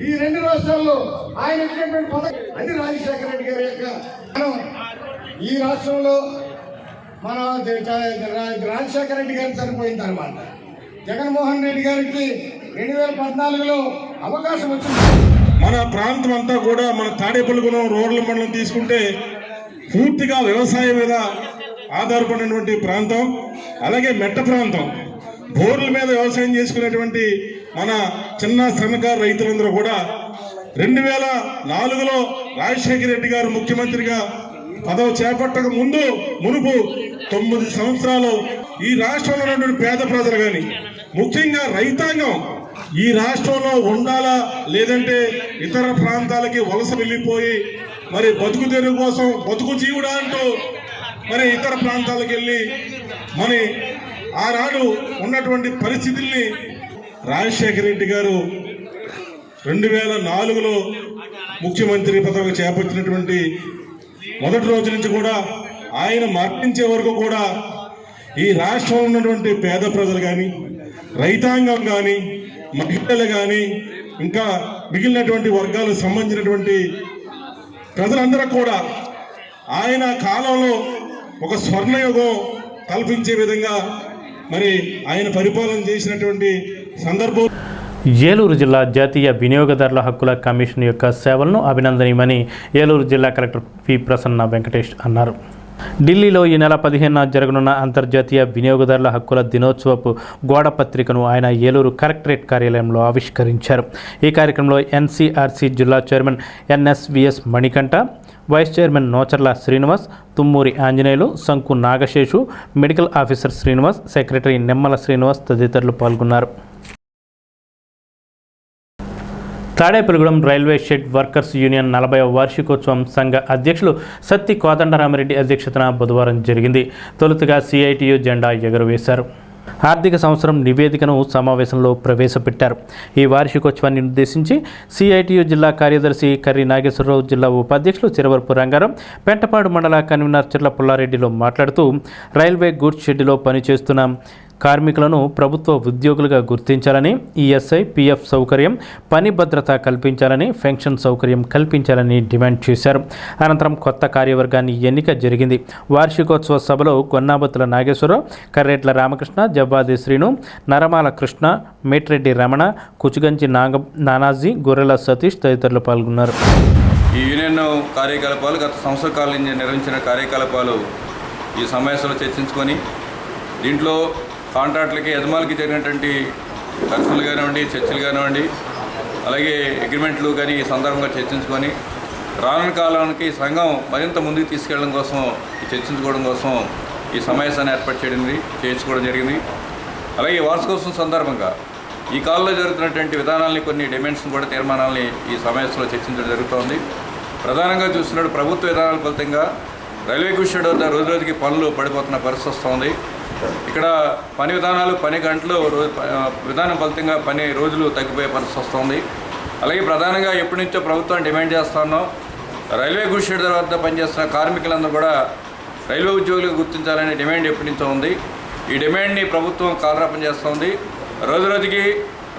ఈ 2 రాష్ట్రాల్లో ఆయన ఇచ్చినటువంటి పథకం అది రాజశేఖర రెడ్డి గారి యొక్క. మనం ఈ రాష్ట్రంలో మన రాజశేఖర రెడ్డి గారు చనిపోయిన తర్వాత జగన్మోహన్ రెడ్డి గారికి 2014లో అవకాశం వచ్చింది. మన ప్రాంతం అంతా కూడా మన తాడేపల్లిగూడెం రోడ్ల మండలం తీసుకుంటే పూర్తిగా వ్యవసాయం మీద ఆధారపడినటువంటి ప్రాంతం. అలాగే మెట్ట ప్రాంతం, బోర్ల మీద వ్యవసాయం చేసుకునేటువంటి మన చిన్న సన్నకారు రైతులందరూ కూడా 2004లో రాజశేఖర రెడ్డి గారు ముఖ్యమంత్రిగా పదవి చేపట్టక మునుపు 9 సంవత్సరాలు ఈ రాష్ట్రంలో ఉన్నటువంటి పేద ప్రజలు కానీ ముఖ్యంగా రైతాంగం ఈ రాష్ట్రంలో ఉండాలా లేదంటే ఇతర ప్రాంతాలకి వలస వెళ్ళిపోయి మరి బతుకు తెరువు కోసం బతుకు జీవుడా అంటూ మరి ఇతర ప్రాంతాలకు వెళ్ళి మరి ఆనాడు ఉన్నటువంటి పరిస్థితుల్ని రాజశేఖర రెడ్డి గారు 2004లో ముఖ్యమంత్రి పదవి చేపట్టినటువంటి మొదటి రోజు నుంచి కూడా ఆయన మరణించే వరకు కూడా ఈ రాష్ట్రంలో ఉన్నటువంటి పేద ప్రజలు కానీ రైతాంగం కానీ మహిళలు కానీ ఇంకా మిగిలినటువంటి వర్గాలకు సంబంధించినటువంటి ప్రజలందరూ కూడా ఆయన కాలంలో ఒక స్వర్ణయుగం కల్పించే విధంగా మరి ఆయన పరిపాలన చేసినటువంటి సందర్భం. ఏలూరు జిల్లా జాతీయ వినియోగదారుల హక్కుల కమిషన్ యొక్క సేవలను అభినందనీయమని ఏలూరు జిల్లా కలెక్టర్ పి ప్రసన్న వెంకటేష్ అన్నారు. ఢిల్లీలో ఈ నెల 15న జరగనున్న అంతర్జాతీయ వినియోగదారుల హక్కుల దినోత్సవపు గోడ పత్రికను ఆయన ఏలూరు కలెక్టరేట్ కార్యాలయంలో ఆవిష్కరించారు. ఈ కార్యక్రమంలో ఎన్సీఆర్సీ జిల్లా chairman NSVS Manikanta, vice chairman Nocharla Srinivas, Thummuri Anjaneyulu, Sanku Nagaseshu, medical officer Srinivas, secretary Nimmala Srinivas తదితరులు పాల్గొన్నారు. Tadepalligudem railway shed workers union 40వ వార్షికోత్సవం సంఘ అధ్యక్షులు సత్తి కోదండరామిరెడ్డి అధ్యక్షతన బుధవారం జరిగింది. తొలుతగా సిఐటియు జెండా ఎగురవేశారు. ఆర్థిక సంవత్సరం నివేదికను సమావేశంలో ప్రవేశపెట్టారు. ఈ వార్షికోత్సవాన్ని ఉద్దేశించి సిఐటియు జిల్లా కార్యదర్శి కర్రి నాగేశ్వరరావు, జిల్లా ఉపాధ్యక్షులు చిరవరపు రంగారావు, పెంటపాడు మండల కన్వీనర్ చిర్ల పుల్లారెడ్డిలో మాట్లాడుతూ రైల్వే గూడ్స్ షెడ్లో పనిచేస్తున్న కార్మికులను ప్రభుత్వ ఉద్యోగులుగా గుర్తించాలని, ఈఎస్ఐ, పిఎఫ్ సౌకర్యం, పని భద్రత కల్పించాలని, పెన్షన్ సౌకర్యం కల్పించాలని డిమాండ్ చేశారు. అనంతరం కొత్త కార్యవర్గాన్ని ఎన్నిక జరిగింది. వార్షికోత్సవ సభలో గొన్నాబత్తుల నాగేశ్వరరావు, కర్రేట్ల రామకృష్ణ, జవ్వాది శ్రీను, నరమాల కృష్ణ, మేట్రెడ్డి రమణ, కుచుగంచి నానాజీ, గొర్రెల సతీష్ తదితరులు పాల్గొన్నారు. ఈ యూనియన్ కార్యకలాపాలు గత సంవత్సర కాలం నిర్వహించిన కార్యకలాపాలు ఈ సమావేశంలో చర్చించుకొని దీంట్లో కాంట్రాక్టులకి యజమానులకి జరిగినటువంటి ఖర్చులు కానివ్వండి, చర్చలు కానివ్వండి, అలాగే అగ్రిమెంట్లు కానీ ఈ సందర్భంగా చర్చించుకొని రానున్న కాలానికి సంఘం మరింత ముందుకు తీసుకెళ్ళడం కోసం చర్చించుకోవడం కోసం ఈ సమావేశాన్ని ఏర్పాటు చేయించుకోవడం జరిగింది. అలాగే వార్షికోత్సవం సందర్భంగా ఈ కాలంలో జరుగుతున్నటువంటి విధానాలని, కొన్ని డిమాండ్స్ని కూడా తీర్మానాలని ఈ సమావేశంలో చర్చించడం జరుగుతోంది. ప్రధానంగా చూస్తున్నట్టు ప్రభుత్వ విధానాల ఫలితంగా రైల్వే గూడ్స్ షెడ్ వద్ద రోజు రోజుకి పనులు పడిపోతున్న పరిస్థితి వస్తుంది. ఇక్కడ పని విధానాలు, పని గంటలు విధానం ఫలితంగా పని రోజులు తగ్గిపోయే పరిస్థితి వస్తుంది. అలాగే ప్రధానంగా ఎప్పటి నుంచో ప్రభుత్వం డిమాండ్ చేస్తా ఉన్నాం, రైల్వే గూడ్స్ షెడ్ వద్ద పనిచేస్తున్న కార్మికులందరూ కూడా రైల్వే ఉద్యోగులు గుర్తించాలనే డిమాండ్ ఎప్పటి నుంచో ఉంది. ఈ డిమాండ్ని ప్రభుత్వం కాలరాపం చేస్తుంది. రోజు రోజుకి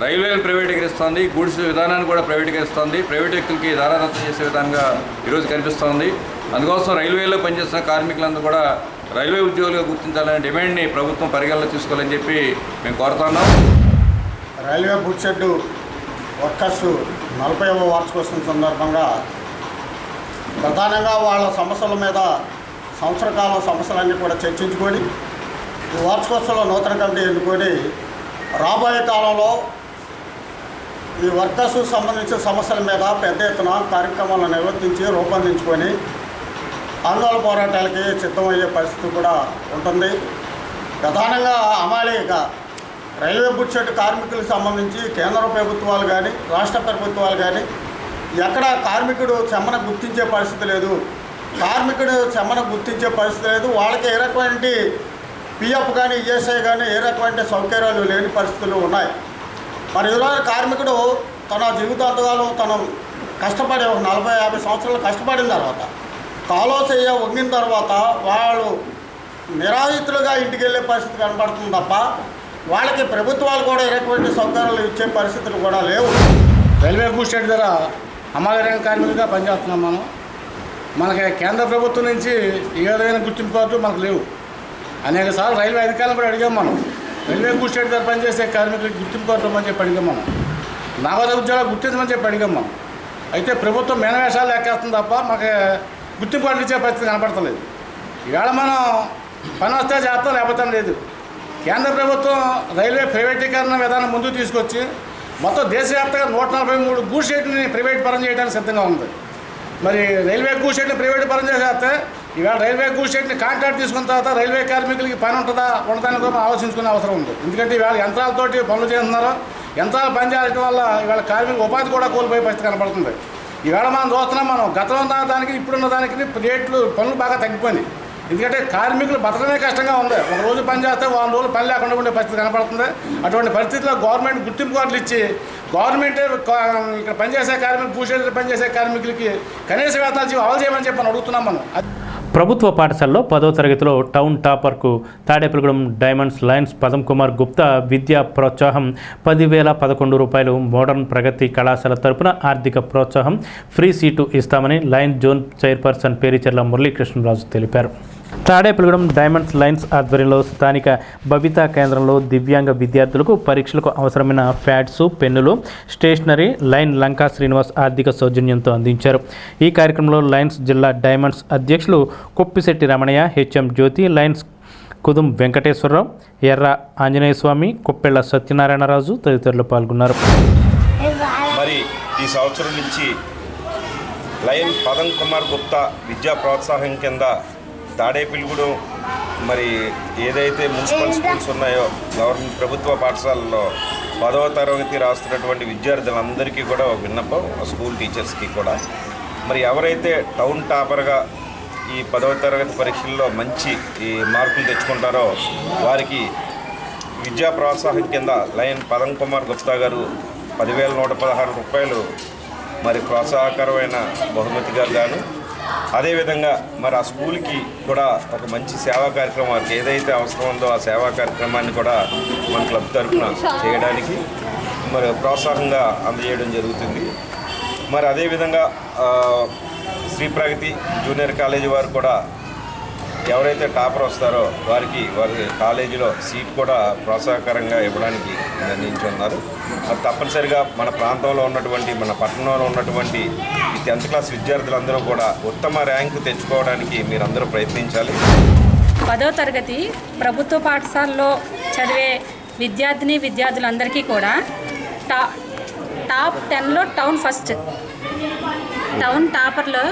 రైల్వేలను ప్రైవేటీకరిస్తుంది, గూడ్స్ విధానాన్ని కూడా ప్రైవేటీకరిస్తుంది, ప్రైవేట్ వ్యక్తులకి దారాదత్తం చేసే విధంగా ఈరోజు కనిపిస్తోంది. అందుకోసం రైల్వేలో పనిచేస్తున్న కార్మికులందరూ కూడా రైల్వే ఉద్యోగులుగా గుర్తించాలనే డిమాండ్ని ప్రభుత్వం పరిగణలో తీసుకోవాలని చెప్పి మేము కోరుతున్నాం. రైల్వే గూడ్స్ షెడ్ వర్కర్స్ 40వ వార్షికోత్సవం సందర్భంగా ప్రధానంగా వాళ్ళ సమస్యల మీద సంవత్సర కాలం సమస్యలన్నీ కూడా చర్చించుకొని ఈ వార్షికోత్సవంలో నూతన కమిటీ ఎన్నుకొని రాబోయే కాలంలో ఈ వర్కర్స్ సంబంధించిన సమస్యల మీద పెద్ద ఎత్తున కార్యక్రమాలను నిర్వర్తించి రూపొందించుకొని ఆందోళన పోరాటాలకి సిద్ధమయ్యే పరిస్థితి కూడా ఉంటుంది. ప్రధానంగా అమాలీగా రైల్వే గూడ్స్ షెడ్ కార్మికులకు సంబంధించి కేంద్ర ప్రభుత్వాలు కానీ రాష్ట్ర ప్రభుత్వాలు కానీ ఎక్కడ కార్మికుడు శ్రమన గుర్తించే పరిస్థితి లేదు. వాళ్ళకి ఏ రకమైన పిఎఫ్ కానీ, ఈఎస్ఐ కానీ ఏ రకమైన సౌకర్యాలు లేని పరిస్థితులు ఉన్నాయి. మరి ఈరోజు కార్మికుడు తన జీవితాంతకాలం తను కష్టపడి 40-50 సంవత్సరాలు కష్టపడిన తర్వాత కాలో చెయ్య వంగిన తర్వాత వాళ్ళు నిరాయుతులుగా ఇంటికి వెళ్ళే పరిస్థితి కనబడుతుంది తప్ప వాళ్ళకి ప్రభుత్వాలు కూడా ఏ రకమైన సౌకర్యాలు ఇచ్చే పరిస్థితులు కూడా లేవు. రైల్వే గూడ్స్ షెడ్ ద్వారా అమలు రంగ కార్మికులుగా పనిచేస్తున్నాం. మనకి కేంద్ర ప్రభుత్వం నుంచి ఏ విధమైన గుర్తింపు కార్డులు మనకు లేవు. అనేక సార్లు రైల్వే అధికారులు కూడా అడిగాం మనం. రైల్వే గూడ్స్ షెడ్ దగ్గర పనిచేసే కార్మికులకు గుర్తింపు కోరమని చెప్పి అడిగాం మనం. నగదు ఉద్యోగాలు గుర్తించమని చెప్పి అడిగాం మనం. అయితే ప్రభుత్వం మేనవేషాలు లెక్కేస్తుంది తప్ప మాకు గుర్తింపు కార్డులు ఇచ్చే పరిస్థితి కనపడతలేదు. ఈవేళ మనం పని వస్తే చేస్తాం, లేకపోతే లేదు. కేంద్ర ప్రభుత్వం రైల్వే ప్రైవేటీకరణ విధానం ముందుకు తీసుకొచ్చి మొత్తం దేశవ్యాప్తంగా 143 గూడ్స్ షెడ్ని ప్రైవేట్ పరం చేయడానికి సిద్ధంగా ఉంది. మరి రైల్వే గూడ్స్ షెడ్ని ప్రైవేట్ పరం చేసేస్తే ఈవేళ రైల్వే గూడ్స్ షెడ్ని కాంట్రాక్ట్ తీసుకున్న తర్వాత రైల్వే కార్మికులకి పని ఉంటుందా ఉండటానికి కూడా ఆలోచించుకునే అవసరం ఉంది. ఎందుకంటే ఈవేళ యంత్రాలతోటి పనులు చేస్తున్నారు. యంత్రాలు పనిచేయడం వల్ల ఈవేళ కార్మికుల ఉపాధి కూడా కోల్పోయే పరిస్థితి కనపడుతుంది. ఈవేళ మనం చూస్తున్నాం, మనం గతంలో ఉన్న దానికి ఇప్పుడున్న దానికి రేట్లు పనులు బాగా తగ్గిపోయినాయి. ఎందుకంటే కార్మికులు బతకడమే కష్టంగా ఉంది. ఒక రోజు పని చేస్తే 100 రోజులు పని లేకుండా ఉండే పరిస్థితి కనపడుతుంది. అటువంటి పరిస్థితిలో గవర్నమెంట్ గుర్తింపు కార్డులు ఇచ్చి గవర్నమెంటే ఇక్కడ పనిచేసే కార్మికులు భూషేతులు పనిచేసే కార్మికులకి కనీస వేతనాలు అమలు చేయమని చెప్పి అడుగుతున్నాం మనం. ప్రభుత్వ పాఠశాలలో 10వ తరగతిలో టౌన్ టాపర్కు తాడేపల్లిగూడెం డైమండ్స్ లయన్స్ పదం కుమార్ గుప్తా విద్యా ప్రోత్సాహం 10,011 రూపాయలు. మోడర్న్ ప్రగతి కళాశాల తరపున ఆర్థిక ప్రోత్సాహం, ఫ్రీ సీటు ఇస్తామని Lions zone chairperson Pericherla Murali Krishna Raju తెలిపారు. తాడేపల్లిగూడెం డైమండ్స్ లయన్స్ ఆధ్వర్యంలో స్థానిక బబితా కేంద్రంలో దివ్యాంగ విద్యార్థులకు పరీక్షలకు అవసరమైన ప్యాడ్స్, పెన్నులు, స్టేషనరీ లైన్ లంకా శ్రీనివాస్ ఆర్థిక సౌజన్యంతో అందించారు. ఈ కార్యక్రమంలో లయన్స్ జిల్లా డైమండ్స్ అధ్యక్షులు కొప్పిశెట్టి రమణయ్య, హెచ్ఎం జ్యోతి, లయన్స్ కుదుం వెంకటేశ్వరరావు, ఎర్ర ఆంజనేయస్వామి, కొప్పెళ్ల సత్యనారాయణరాజు తదితరులు పాల్గొన్నారు. మరి ఈ సంవత్సరం నుంచి లయన్ పదం కుమార్ గుప్తా విద్యా ప్రోత్సాహం కింద తాడేపల్లిగూడెం మరి ఏదైతే మున్సిపల్ స్కూల్స్ ఉన్నాయో గవర్నమెంట్ ప్రభుత్వ పాఠశాలలో 10వ తరగతి రాస్తున్నటువంటి విద్యార్థులందరికీ కూడా ఒక విన్నపం, స్కూల్ టీచర్స్కి కూడా, మరి ఎవరైతే టౌన్ టాపర్గా ఈ 10వ తరగతి పరీక్షల్లో మంచి ఈ మార్కులు తెచ్చుకుంటారో వారికి విద్యా ప్రోత్సాహం కింద లయన్ పదం కుమార్ గుప్తా గారు 10,116 రూపాయలు మరి ప్రోత్సాహకరమైన బహుమతిగా గాను, అదేవిధంగా మరి ఆ స్కూల్కి కూడా ఒక మంచి సేవా కార్యక్రమం వారికి ఏదైతే అవసరం ఉందో ఆ సేవా కార్యక్రమాన్ని కూడా మన క్లబ్ తరఫున చేయడానికి మరి ప్రోత్సాహంగా అందజేయడం జరుగుతుంది. మరి అదేవిధంగా శ్రీ ప్రగతి జూనియర్ కాలేజీ వారు కూడా ఎవరైతే టాపర్ వస్తారో వారి కాలేజీలో సీట్ కూడా ప్రోత్సాహకరంగా ఇవ్వడానికి నిర్ణయించున్నారు. మరి తప్పనిసరిగా మన ప్రాంతంలో ఉన్నటువంటి మన పట్టణంలో ఉన్నటువంటి ఈ 10th క్లాస్ విద్యార్థులందరూ కూడా ఉత్తమ ర్యాంకు తెచ్చుకోవడానికి మీరందరూ ప్రయత్నించాలి. 10వ తరగతి ప్రభుత్వ పాఠశాలలో చదివే విద్యార్థులందరికీ కూడా టాప్ 10లో టౌన్ ఫస్ట్ టౌన్ టాపర్లో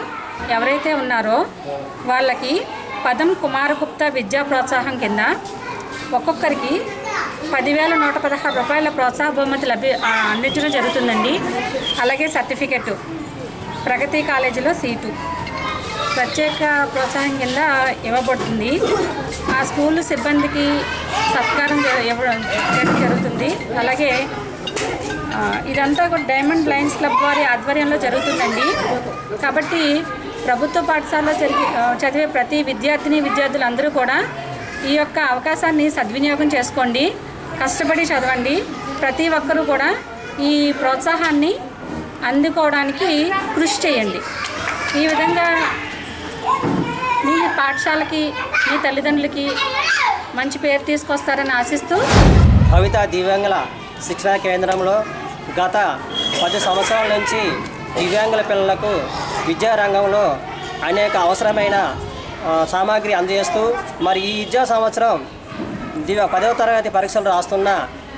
ఎవరైతే ఉన్నారో వాళ్ళకి పదం కుమార్ గుప్తా విద్యా ప్రోత్సాహం కింద ఒక్కొక్కరికి 10,116 రూపాయల ప్రోత్సాహ బహుమతి అందించడం జరుగుతుందండి. అలాగే సర్టిఫికెట్, ప్రగతి కాలేజీలో సీటు ప్రత్యేక ప్రోత్సాహం కింద ఇవ్వబడుతుంది. ఆ స్కూల్ సిబ్బందికి సత్కారం చేయడం జరుగుతుంది. అలాగే ఇదంతా కూడా డైమండ్ లయన్స్ క్లబ్ వారి ఆధ్వర్యంలో జరుగుతుందండి. కాబట్టి ప్రభుత్వ పాఠశాలలో చదివే ప్రతి విద్యార్థులందరూ కూడా ఈ యొక్క అవకాశాన్ని సద్వినియోగం చేసుకోండి. కష్టపడి చదవండి. ప్రతి ఒక్కరూ కూడా ఈ ప్రోత్సాహాన్ని అందుకోవడానికి కృషి చేయండి. ఈ విధంగా మీ పాఠశాలకి, మీ తల్లిదండ్రులకి మంచి పేరు తీసుకొస్తారని ఆశిస్తూ కవిత దివ్యాంగుల శిక్షణా కేంద్రంలో గత 10 సంవత్సరాల నుంచి దివ్యాంగుల పిల్లలకు విద్యారంగంలో అనేక అవసరమైన సామాగ్రి అందజేస్తూ మరి ఈ విద్యా సంవత్సరం 10వ తరగతి పరీక్షలు రాస్తున్న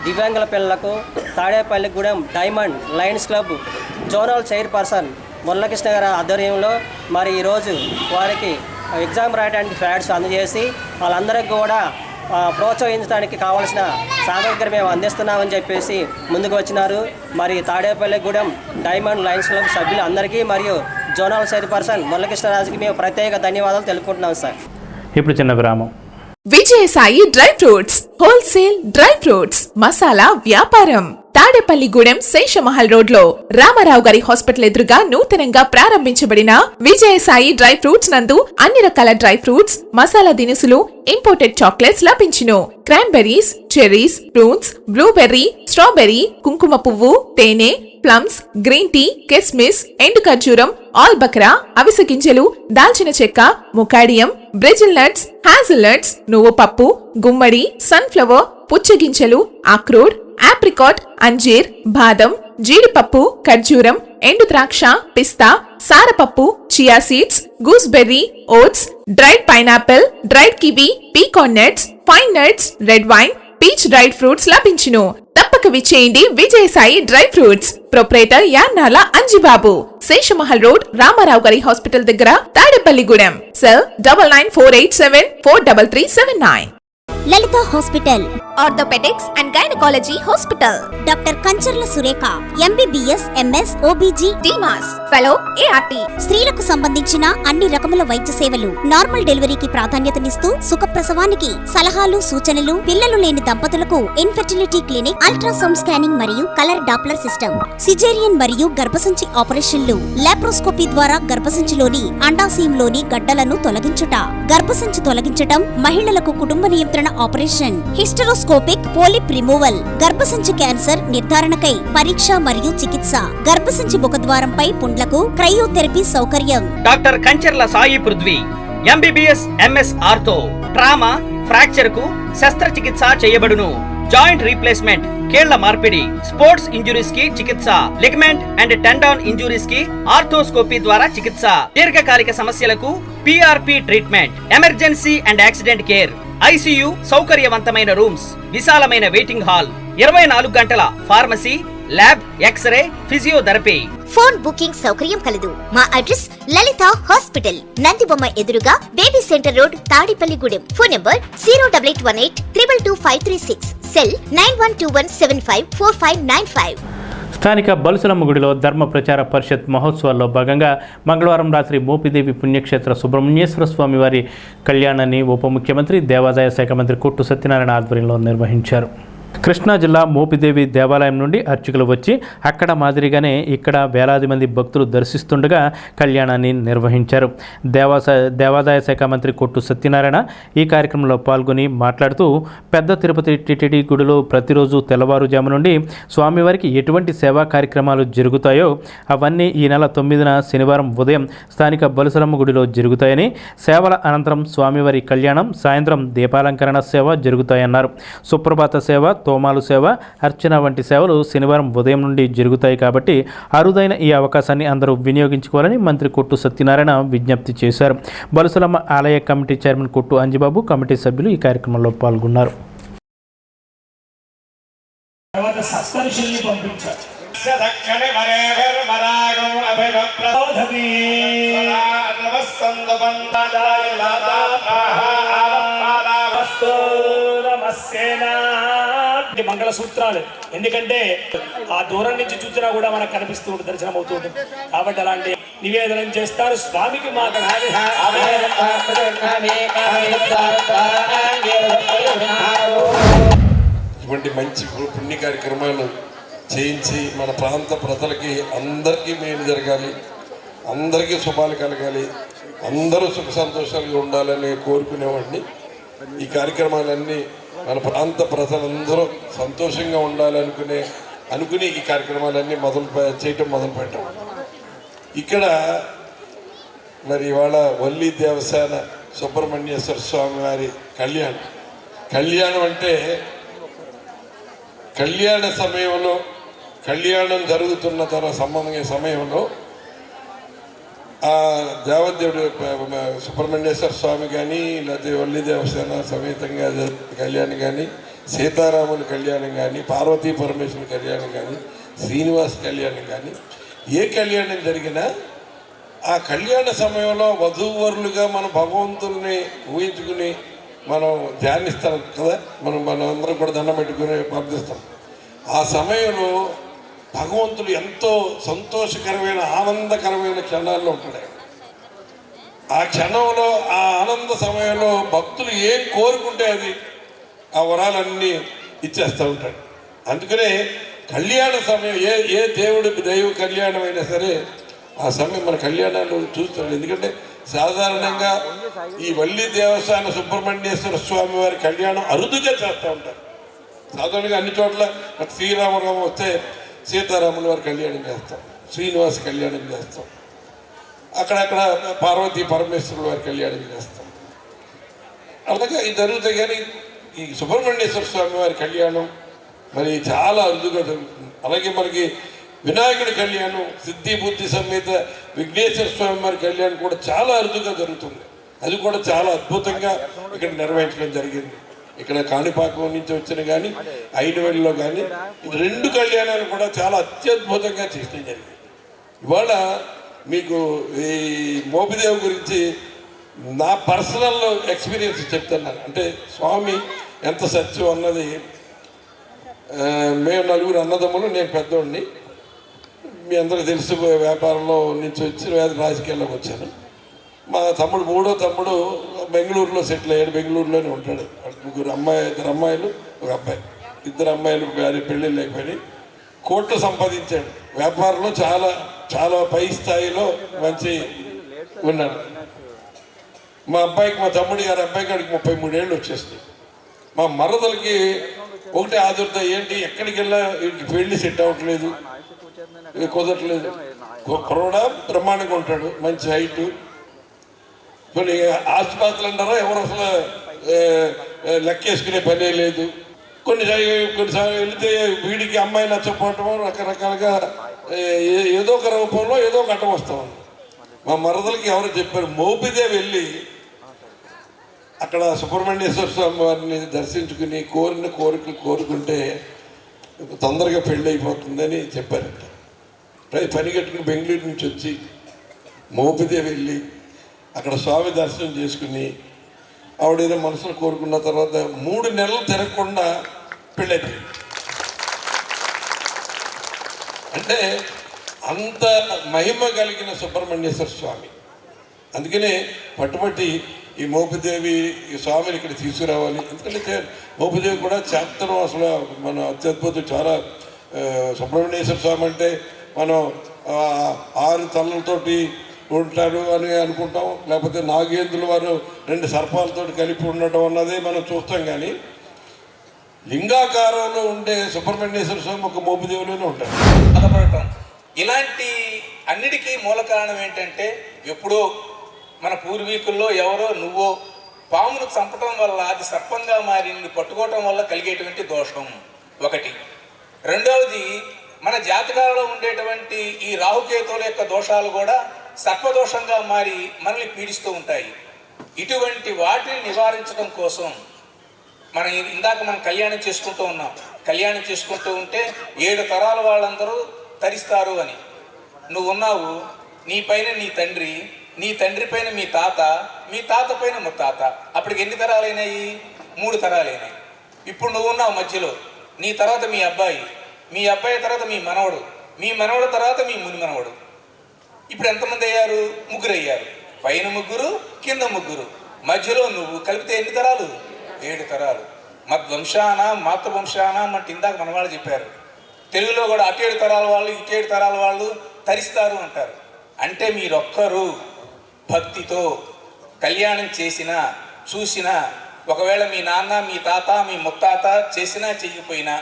దివ్యాంగుల పిల్లలకు Tadepalligudem diamond Lions club zonal chairperson Muralikrishna గారి ఆధ్వర్యంలో మరి ఈరోజు వారికి ఎగ్జామ్ రాయడానికి ప్యాడ్స్ అందజేసి వాళ్ళందరికీ కూడా ప్రోత్సహించడానికి కావాల్సిన సామగ్రి మేము అందిస్తున్నామని చెప్పేసి ముందుకు వచ్చినారు. మరి తాడేపల్లిగూడెం డైమండ్ లయన్స్ క్లబ్ సభ్యులందరికీ మరియు జోనల్ చైర్పర్సన్ మురళీకృష్ణరాజుకి మేము ప్రత్యేక ధన్యవాదాలు తెలుపుకుంటున్నాం సార్. ఇప్పుడు చిన్న విరామం. Vijayasai dry fruits wholesale dry fruits masala వ్యాపారం తాడేపల్లిగూడెం శేషమహల్ రోడ్ లో రామారావు గారి హాస్పిటల్ ఎదురుగా నూతనంగా ప్రారంభించబడిన విజయసాయి డ్రై ఫ్రూట్స్ నందు అన్ని రకాల డ్రై ఫ్రూట్స్, మసాలా దినుసులు, ఇంపోర్టెడ్ చాక్లెట్స్ లభించును. Cranberries, cherries, fruits, blueberry, strawberry, కుంకుమ పువ్వు, తేనె, ప్లమ్స్, గ్రీన్ టీ, కిస్మిస్, ఎండు ఖర్జూరం, ఆల్ బక్రా, అవిసె గింజలు, దాల్చిన చెక్క, ముకాడియం, బ్రెజిల్ నట్స్, హ్యాజల్ నట్స్, నువ్వు పప్పు, గుమ్మడి, సన్ఫ్లవర్, పుచ్చగింజలు, అక్రోడ్, ఆప్రికాట్, అంజీర్, బాదం, జీడిపప్పు, ఖర్జూరం, ఎండు ద్రాక్ష, పిస్తా, సారపప్పు, chia seeds, gooseberry, oats, dried pineapple, dried kiwi, pecan nuts, pine nuts, red wine, peach dried fruits లభించును. తప్పక విచ్చేయండి Vijayasai dry fruits. Proprietor Yannala Anjibabu, Seshamahal road, Ramarao గారి హాస్పిటల్ దగ్గర, Tadepalligudem. Cell 9948743379. Lalitha hospital, orthopaedics and gynaecology hospital. Doctor Kancharla Surekha, MBBS, MS, OBG, డిమాస్ fellow, ART. స్త్రీలకు సంబంధించిన అన్ని రకముల వైద్య సేవలు, నార్మల్ డెలివరీకి ప్రాధాన్యతనిస్తూ సుఖప్రసవానికి సలహాలు, సూచనలు, పిల్లలు లేని దంపతులకు ఇన్ఫెర్టిలిటీ క్లినిక్, అల్ట్రాసౌండ్ స్కానింగ్ మరియు కలర్ డాప్లర్ సిస్టమ్, సిజేరియన్ మరియు గర్భసంచి ఆపరేషన్లు, లాప్రోస్కోపీ ద్వారా గర్భసంచిలోని అండాశయంలోని గడ్డలను తొలగించుట, గర్భసంచి తొలగించటం, మహిళలకు కుటుంబ నియంత్రణ ఆపరేషన్, హిస్టరోస్కోపిక్ పోలిప్ రిమూవల్, గర్భసంచి క్యాన్సర్ నిర్ధారణకై పరీక్ష మరియు చికిత్స, గర్భసంచి ముఖద్వారంపై పుండ్లకు క్రయోథెరపీ సౌకర్యం. Doctor Kancharla Sai Prithvi, MBBS, MS ortho, trauma, fracture కు శస్త్రచికిత్స చేయబడును. జాయింట్ రీప్లేస్మెంట్, కీళ్ల మార్పిడి, స్పోర్ట్స్ ఇంజురీస్ కి చికిత్స, లిగమెంట్ అండ్ టెండాన్ ఇంజురీస్ కి ఆర్థోస్కోపీ ద్వారా చికిత్స, దీర్ఘకాలిక సమస్యలకు PRP treatment, emergency and accident care, ICU సౌకర్యవంతమైన రూమ్స్, విశాలమైన వెయిటింగ్ హాల్, 24 గంటల pharmacy, lab, x-ray, physiotherapy. Phone booking సౌకర్యం కలదు. మా అడ్రస్ లలిత హాస్పిటల్, నందిబొమ్మ ఎదురుగా, baby center road, Tadepalligudem. Phone number 08818222536. Cell 9121754595. స్థానిక బలుసులమ్మ గుడిలో ధర్మ ప్రచార పరిషత్ మహోత్సవాల్లో భాగంగా మంగళవారం రాత్రి మోపిదేవి పుణ్యక్షేత్ర సుబ్రహ్మణ్యేశ్వర స్వామి వారి కళ్యాణాన్ని ఉప ముఖ్యమంత్రి దేవాదాయ శాఖ మంత్రి కొట్టు సత్యనారాయణ ఆధ్వర్యంలో నిర్వహించారు. కృష్ణా జిల్లా మోపిదేవి దేవాలయం నుండి అర్చకులు వచ్చి అక్కడ మాదిరిగానే ఇక్కడ వేలాది మంది భక్తులు దర్శిస్తుండగా కళ్యాణాన్ని నిర్వహించారు. దేవాదాయ శాఖ మంత్రి కొట్టు సత్యనారాయణ ఈ కార్యక్రమంలో పాల్గొని మాట్లాడుతూ పెద్ద తిరుపతి టిటిడి గుడిలో ప్రతిరోజు తెల్లవారుజాము నుండి స్వామివారికి ఎటువంటి సేవా కార్యక్రమాలు జరుగుతాయో అవన్నీ ఈ నెల 9న శనివారం ఉదయం స్థానిక బలుసలమ్మ గుడిలో జరుగుతాయని, సేవల అనంతరం స్వామివారి కళ్యాణం, సాయంత్రం దీపాలంకరణ సేవ జరుగుతాయన్నారు. సుప్రభాత సేవ, తోమాలు సేవ, అర్చన వంటి సేవలు శనివారం ఉదయం నుండి జరుగుతాయి కాబట్టి అరుదైన ఈ అవకాశాన్ని అందరూ వినియోగించుకోవాలని మంత్రి కొట్టు సత్యనారాయణ విజ్ఞప్తి చేశారు. బలుసలమ్మ ఆలయ కమిటీ చైర్మన్ కొట్టు అంజిబాబు, కమిటీ సభ్యులు ఈ కార్యక్రమంలో పాల్గొన్నారు. మంగళసూత్రాలు, ఎందుకంటే ఆ దూరం నుంచి చూసినా కూడా మనకు కనిపిస్తూ ఉంటుంది, దర్శనం అవుతూ ఉంటుంది. కాబట్టి అలాంటి నివేదనం చేస్తారు స్వామికి. మాకు ఇటువంటి మంచి పుణ్య కార్యక్రమాలు చేయించి మన ప్రాంత ప్రజలకి అందరికీ మేలు జరగాలి, అందరికీ శుభాలు కలగాలి, అందరూ సుఖ సంతోషాలుగా ఉండాలని కోరుకునేవాడిని. ఈ కార్యక్రమాలన్నీ మన ప్రాంత ప్రజలందరూ సంతోషంగా ఉండాలని ఈ కార్యక్రమాలన్నీ చేయటం మొదలుపెట్టాం. ఇక్కడ మరి ఇవాళ వల్లి దేవసేన సుబ్రహ్మణ్యేశ్వర స్వామి వారి కళ్యాణం అంటే కళ్యాణ సమయంలో, కళ్యాణం జరుగుతున్న సమయంలో ఆ దేవదేవుడు సుబ్రహ్మణ్యేశ్వర స్వామి కానీ, లేకపోతే వల్లి దేవసేన సమేతంగా కళ్యాణం కానీ, సీతారాముని కళ్యాణం కానీ, పార్వతీ పరమేశ్వరుని కళ్యాణం కానీ, శ్రీనివాస కళ్యాణం కానీ, ఏ కళ్యాణం జరిగినా ఆ కళ్యాణ సమయంలో వధూవరులుగా మనం భగవంతుల్ని ఊహించుకుని మనం ధ్యానిస్తాం కదా, మనం అందరం కూడా దండం పెట్టుకుని ప్రార్థిస్తాం. ఆ సమయంలో భగవంతుడు ఎంతో సంతోషకరమైన, ఆనందకరమైన క్షణాల్లో ఉంటాడు. ఆ క్షణంలో, ఆ ఆనంద సమయంలో భక్తులు ఏం కోరుకుంటే అది ఆ వరాలన్నీ ఇచ్చేస్తూ ఉంటాడు. అందుకనే కళ్యాణ సమయం, ఏ దైవ కళ్యాణం అయినా సరే ఆ సమయం మన కళ్యాణాలు చూస్తాడు. ఎందుకంటే సాధారణంగా ఈ వల్లి దేవస్థాన సుబ్రహ్మణ్యేశ్వర స్వామి వారి కళ్యాణం అరుదుగా చేస్తూ ఉంటారు. సాధారణంగా అన్ని చోట్ల శ్రీరామరామ వస్తే సీతారాముల వారి కళ్యాణం చేస్తాం, శ్రీనివాస కళ్యాణం చేస్తాం, అక్కడక్కడ పార్వతీ పరమేశ్వరుల వారి కళ్యాణం చేస్తాం. అలాగే ఇది జరుగుతాయి. కానీ ఈ సుబ్రహ్మణ్యేశ్వర స్వామి వారి కళ్యాణం మరి చాలా అరుదుగా జరుగుతుంది. అలాగే మనకి వినాయకుడి కళ్యాణం, సిద్ధి బుద్ధి సమేత విఘ్నేశ్వర స్వామి వారి కళ్యాణం కూడా చాలా అరుదుగా జరుగుతుంది. అది కూడా చాలా అద్భుతంగా ఇక్కడ నిర్వహించడం జరిగింది. ఇక్కడ కాణిపాకం నుంచి వచ్చిన కానీ ఐనవెల్లిలో కానీ ఇది 2 కళ్యాణాలు కూడా చాలా అత్యద్భుతంగా చేయడం జరిగింది. ఇవాళ మీకు ఈ మోపిదేవి గురించి నా పర్సనల్ ఎక్స్పీరియన్స్ చెప్తున్నాను. అంటే స్వామి ఎంత సత్యం అన్నది, మేము 4 అన్నదమ్ములు, నేను పెద్దోడిని. మీ అందరికీ తెలుసు, వ్యాపారంలో నుంచి వచ్చి రాజకీయాల్లోకి వచ్చాను. మా తమ్ముడు 3వ తమ్ముడు బెంగళూరులో సెటిల్ అయ్యాడు. బెంగళూరులోనే ఉంటాడు. 2 అమ్మాయిలు 1 అబ్బాయి. 2 అమ్మాయిలు పెళ్ళిళ్ళు లేకపోయినాయి. కోట్లు సంపాదించాడు. వ్యాపారంలో చాలా చాలా పై స్థాయిలో మంచి ఉన్నాడు. మా తమ్ముడి గారి అబ్బాయికి 33 ఏళ్ళు వచ్చేసింది. మా మరదలకి ఒకటే ఆదుర్త, ఏంటి ఎక్కడికి వెళ్ళా వీడికి పెళ్లి సెట్ అవ్వట్లేదు, కుదరట్లేదు. కూడా బ్రహ్మాండంగా ఉంటాడు, మంచి హైటు. కొన్ని ఆసుపత్రులు అంటారా, ఎవరు అసలు లెక్కేసుకునే పనే లేదు. కొన్నిసార్లు వెళితే వీడికి అమ్మాయి నచ్చకపోవటం, రకరకాలుగా ఏదో ఒక రూపంలో ఏదో ఒక అడ్డం వస్తూ ఉంది. మా మరదలకి ఎవరు చెప్పారు, మోపిదేవి వెళ్ళి అక్కడ సుబ్రహ్మణ్యేశ్వర స్వామి వారిని దర్శించుకుని కోరిన కోరికలు కోరుకుంటే తొందరగా పెళ్ళి అయిపోతుందని చెప్పారంట. పని కట్టుకుని బెంగళూరు నుంచి వచ్చి మోపిదేవి వెళ్ళి అక్కడ స్వామి దర్శనం చేసుకుని ఆవిడేదో మనసులో కోరుకున్న తర్వాత 3 నెలలు తిరగకుండా పెళ్ళైపోయింది. అంటే అంత మహిమ కలిగిన సుబ్రహ్మణ్యేశ్వర స్వామి. అందుకనే పట్టుబట్టి ఈ మోపిదేవి ఈ స్వామిని ఇక్కడ తీసుకురావాలి. ఎందుకంటే మోపిదేవి కూడా చాప్తరం అసలు మన అత్యద్భుతం. చాలా సుబ్రహ్మణ్యేశ్వర స్వామి అంటే మనం 6 తలలతోటి ఉంటాడు అని అనుకుంటాం, లేకపోతే నాగేంద్రుల వారు 2 సర్పాలతో కలిపి ఉండటం అన్నది మనం చూస్తాం. కానీ లింగాకారంలో ఉండే సుబ్రహ్మణ్యేశ్వర స్వామి ఒక మోపిదేవిలోనే ఉంటాడు. బాధపడటం ఇలాంటి అన్నిటికీ మూల కారణం ఏంటంటే, ఎప్పుడో మన పూర్వీకుల్లో ఎవరో నువ్వో పామును చంపటం వల్ల అది సర్పంగా మారి పట్టుకోవటం వల్ల కలిగేటువంటి దోషం ఒకటి. రెండవది, మన జాతకాలలో ఉండేటువంటి ఈ రాహుకేతువుల యొక్క దోషాలు కూడా సర్పదోషంగా మారి మనల్ని పీడిస్తూ ఉంటాయి. ఇటువంటి వాటిని నివారించడం కోసం ఇందాక మనం కళ్యాణం చేసుకుంటూ ఉన్నాం. కళ్యాణం చేసుకుంటూ ఉంటే 7 తరాల వాళ్ళందరూ తరిస్తారు అని. నువ్వు ఉన్నావు, నీ పైన నీ తండ్రి, నీ తండ్రి పైన మీ తాత, మీ తాత పైన ముత్తాత. అప్పటికి ఎన్ని తరాలైనాయి? 3 తరాలైనాయి. ఇప్పుడు నువ్వు ఉన్నావు మధ్యలో, నీ తర్వాత మీ అబ్బాయి, మీ అబ్బాయి తర్వాత మీ మనవడు, మీ మనవడు తర్వాత మీ ముని మనవడు. ఇప్పుడు ఎంతమంది అయ్యారు? 3 అయ్యారు. పైన 3, కింద 3, మధ్యలో నువ్వు. కలిపితే ఎన్ని తరాలు? 7 తరాలు. మద్వంశాన మాతృవంశాన అంటే ఇందాక మన వాళ్ళు చెప్పారు. తెలుగులో కూడా అటు 7 తరాల వాళ్ళు ఇటు 7 తరాల వాళ్ళు తరిస్తారు అంటారు. అంటే మీరొక్కరు భక్తితో కళ్యాణం చేసినా చూసినా, ఒకవేళ మీ నాన్న, మీ తాత, మీ ముత్తాత చేసినా చెయ్యిపోయినా,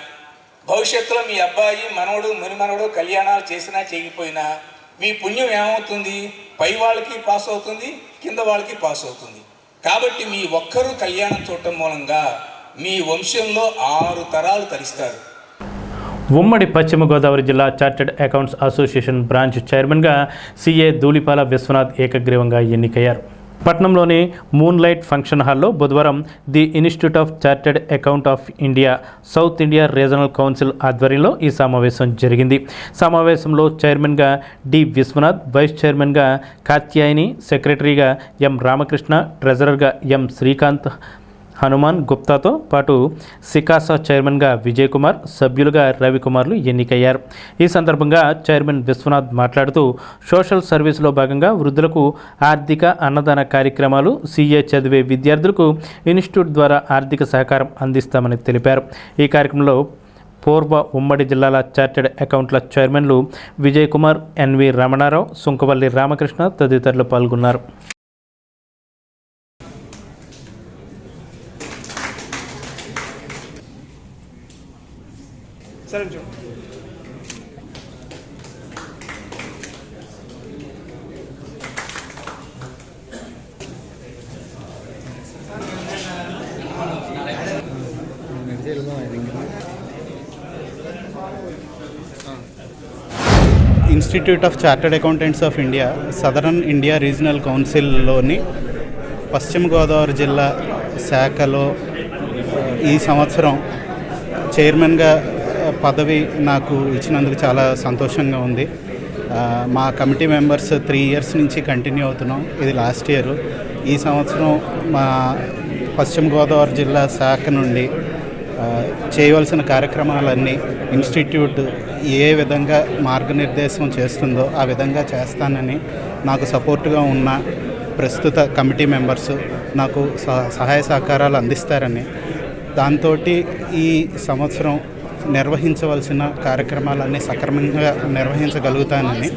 భవిష్యత్తులో మీ అబ్బాయి, మనవడు, మునిమనవడు కళ్యాణాలు చేసినా చేయకపోయినా మీ పుణ్యం ఏమవుతుంది? పై వాళ్ళకి పాస్ అవుతుంది, కింద వాళ్ళకి పాస్ అవుతుంది. కాబట్టి మీ ఒక్కరు కళ్యాణం చూడటం మూలంగా మీ వంశంలో 6 తరాలు తరిస్తారు. ఉమ్మడి పశ్చిమ గోదావరి జిల్లా చార్టెడ్ అకౌంట్స్ అసోసియేషన్ బ్రాంచ్ చైర్మన్గా సిఏ ధూళిపాల విశ్వనాథ్ ఏకగ్రీవంగా ఎన్నికయ్యారు. పట్నంలోని మూన్లైట్ ఫంక్షన్ హాల్లో బుధవారం the institute of chartered account of India south India regional council ఆధ్వర్యంలో ఈ సమావేశం జరిగింది. సమావేశంలో చైర్మన్గా డి విశ్వనాథ్, వైస్ చైర్మన్గా కాత్యాయని, సెక్రటరీగా ఎం రామకృష్ణ, ట్రెజరర్గా ఎం శ్రీకాంత్, హనుమాన్ గుప్తాతో పాటు సికాసా చైర్మన్గా విజయ్ కుమార్, సభ్యులుగా రవికుమార్లు ఎన్నికయ్యారు. ఈ సందర్భంగా చైర్మన్ విశ్వనాథ్ మాట్లాడుతూ సోషల్ సర్వీసులో భాగంగా వృద్ధులకు ఆర్థిక అన్నదాన కార్యక్రమాలు, సీఏ చదివే విద్యార్థులకు ఇన్స్టిట్యూట్ ద్వారా ఆర్థిక సహకారం అందిస్తామని తెలిపారు. ఈ కార్యక్రమంలో పూర్వ ఉమ్మడి జిల్లాల చార్టెడ్ అకౌంట్ల చైర్మన్లు విజయ్ కుమార్, ఎన్వి రమణారావు, సుంకవల్లి రామకృష్ణ తదితరులు పాల్గొన్నారు. Institute of chartered accountants of India southern India regional కౌన్సిల్లోని పశ్చిమ గోదావరి జిల్లా శాఖలో ఈ సంవత్సరం చైర్మన్గా పదవి నాకు ఇచ్చినందుకు చాలా సంతోషంగా ఉంది. మా కమిటీ మెంబర్స్ 3 ఇయర్స్ నుంచి కంటిన్యూ అవుతున్నాం. ఇది లాస్ట్ ఇయర్. ఈ సంవత్సరం మా పశ్చిమ గోదావరి జిల్లా శాఖ నుండి చేయవలసిన కార్యక్రమాలన్నీ ఇన్స్టిట్యూట్ ఏ విధంగా మార్గనిర్దేశం చేస్తుందో ఆ విధంగా చేస్తానని నాకు సపోర్ట్గా ఉన్న ప్రస్తుత కమిటీ మెంబర్స్ నాకు సహాయ సహకారాలు అందిస్తారని, దాంతో ఈ సంవత్సరం నిర్వహించవలసిన కార్యక్రమాలన్నీ సక్రమంగా నిర్వహించగలుగుతానని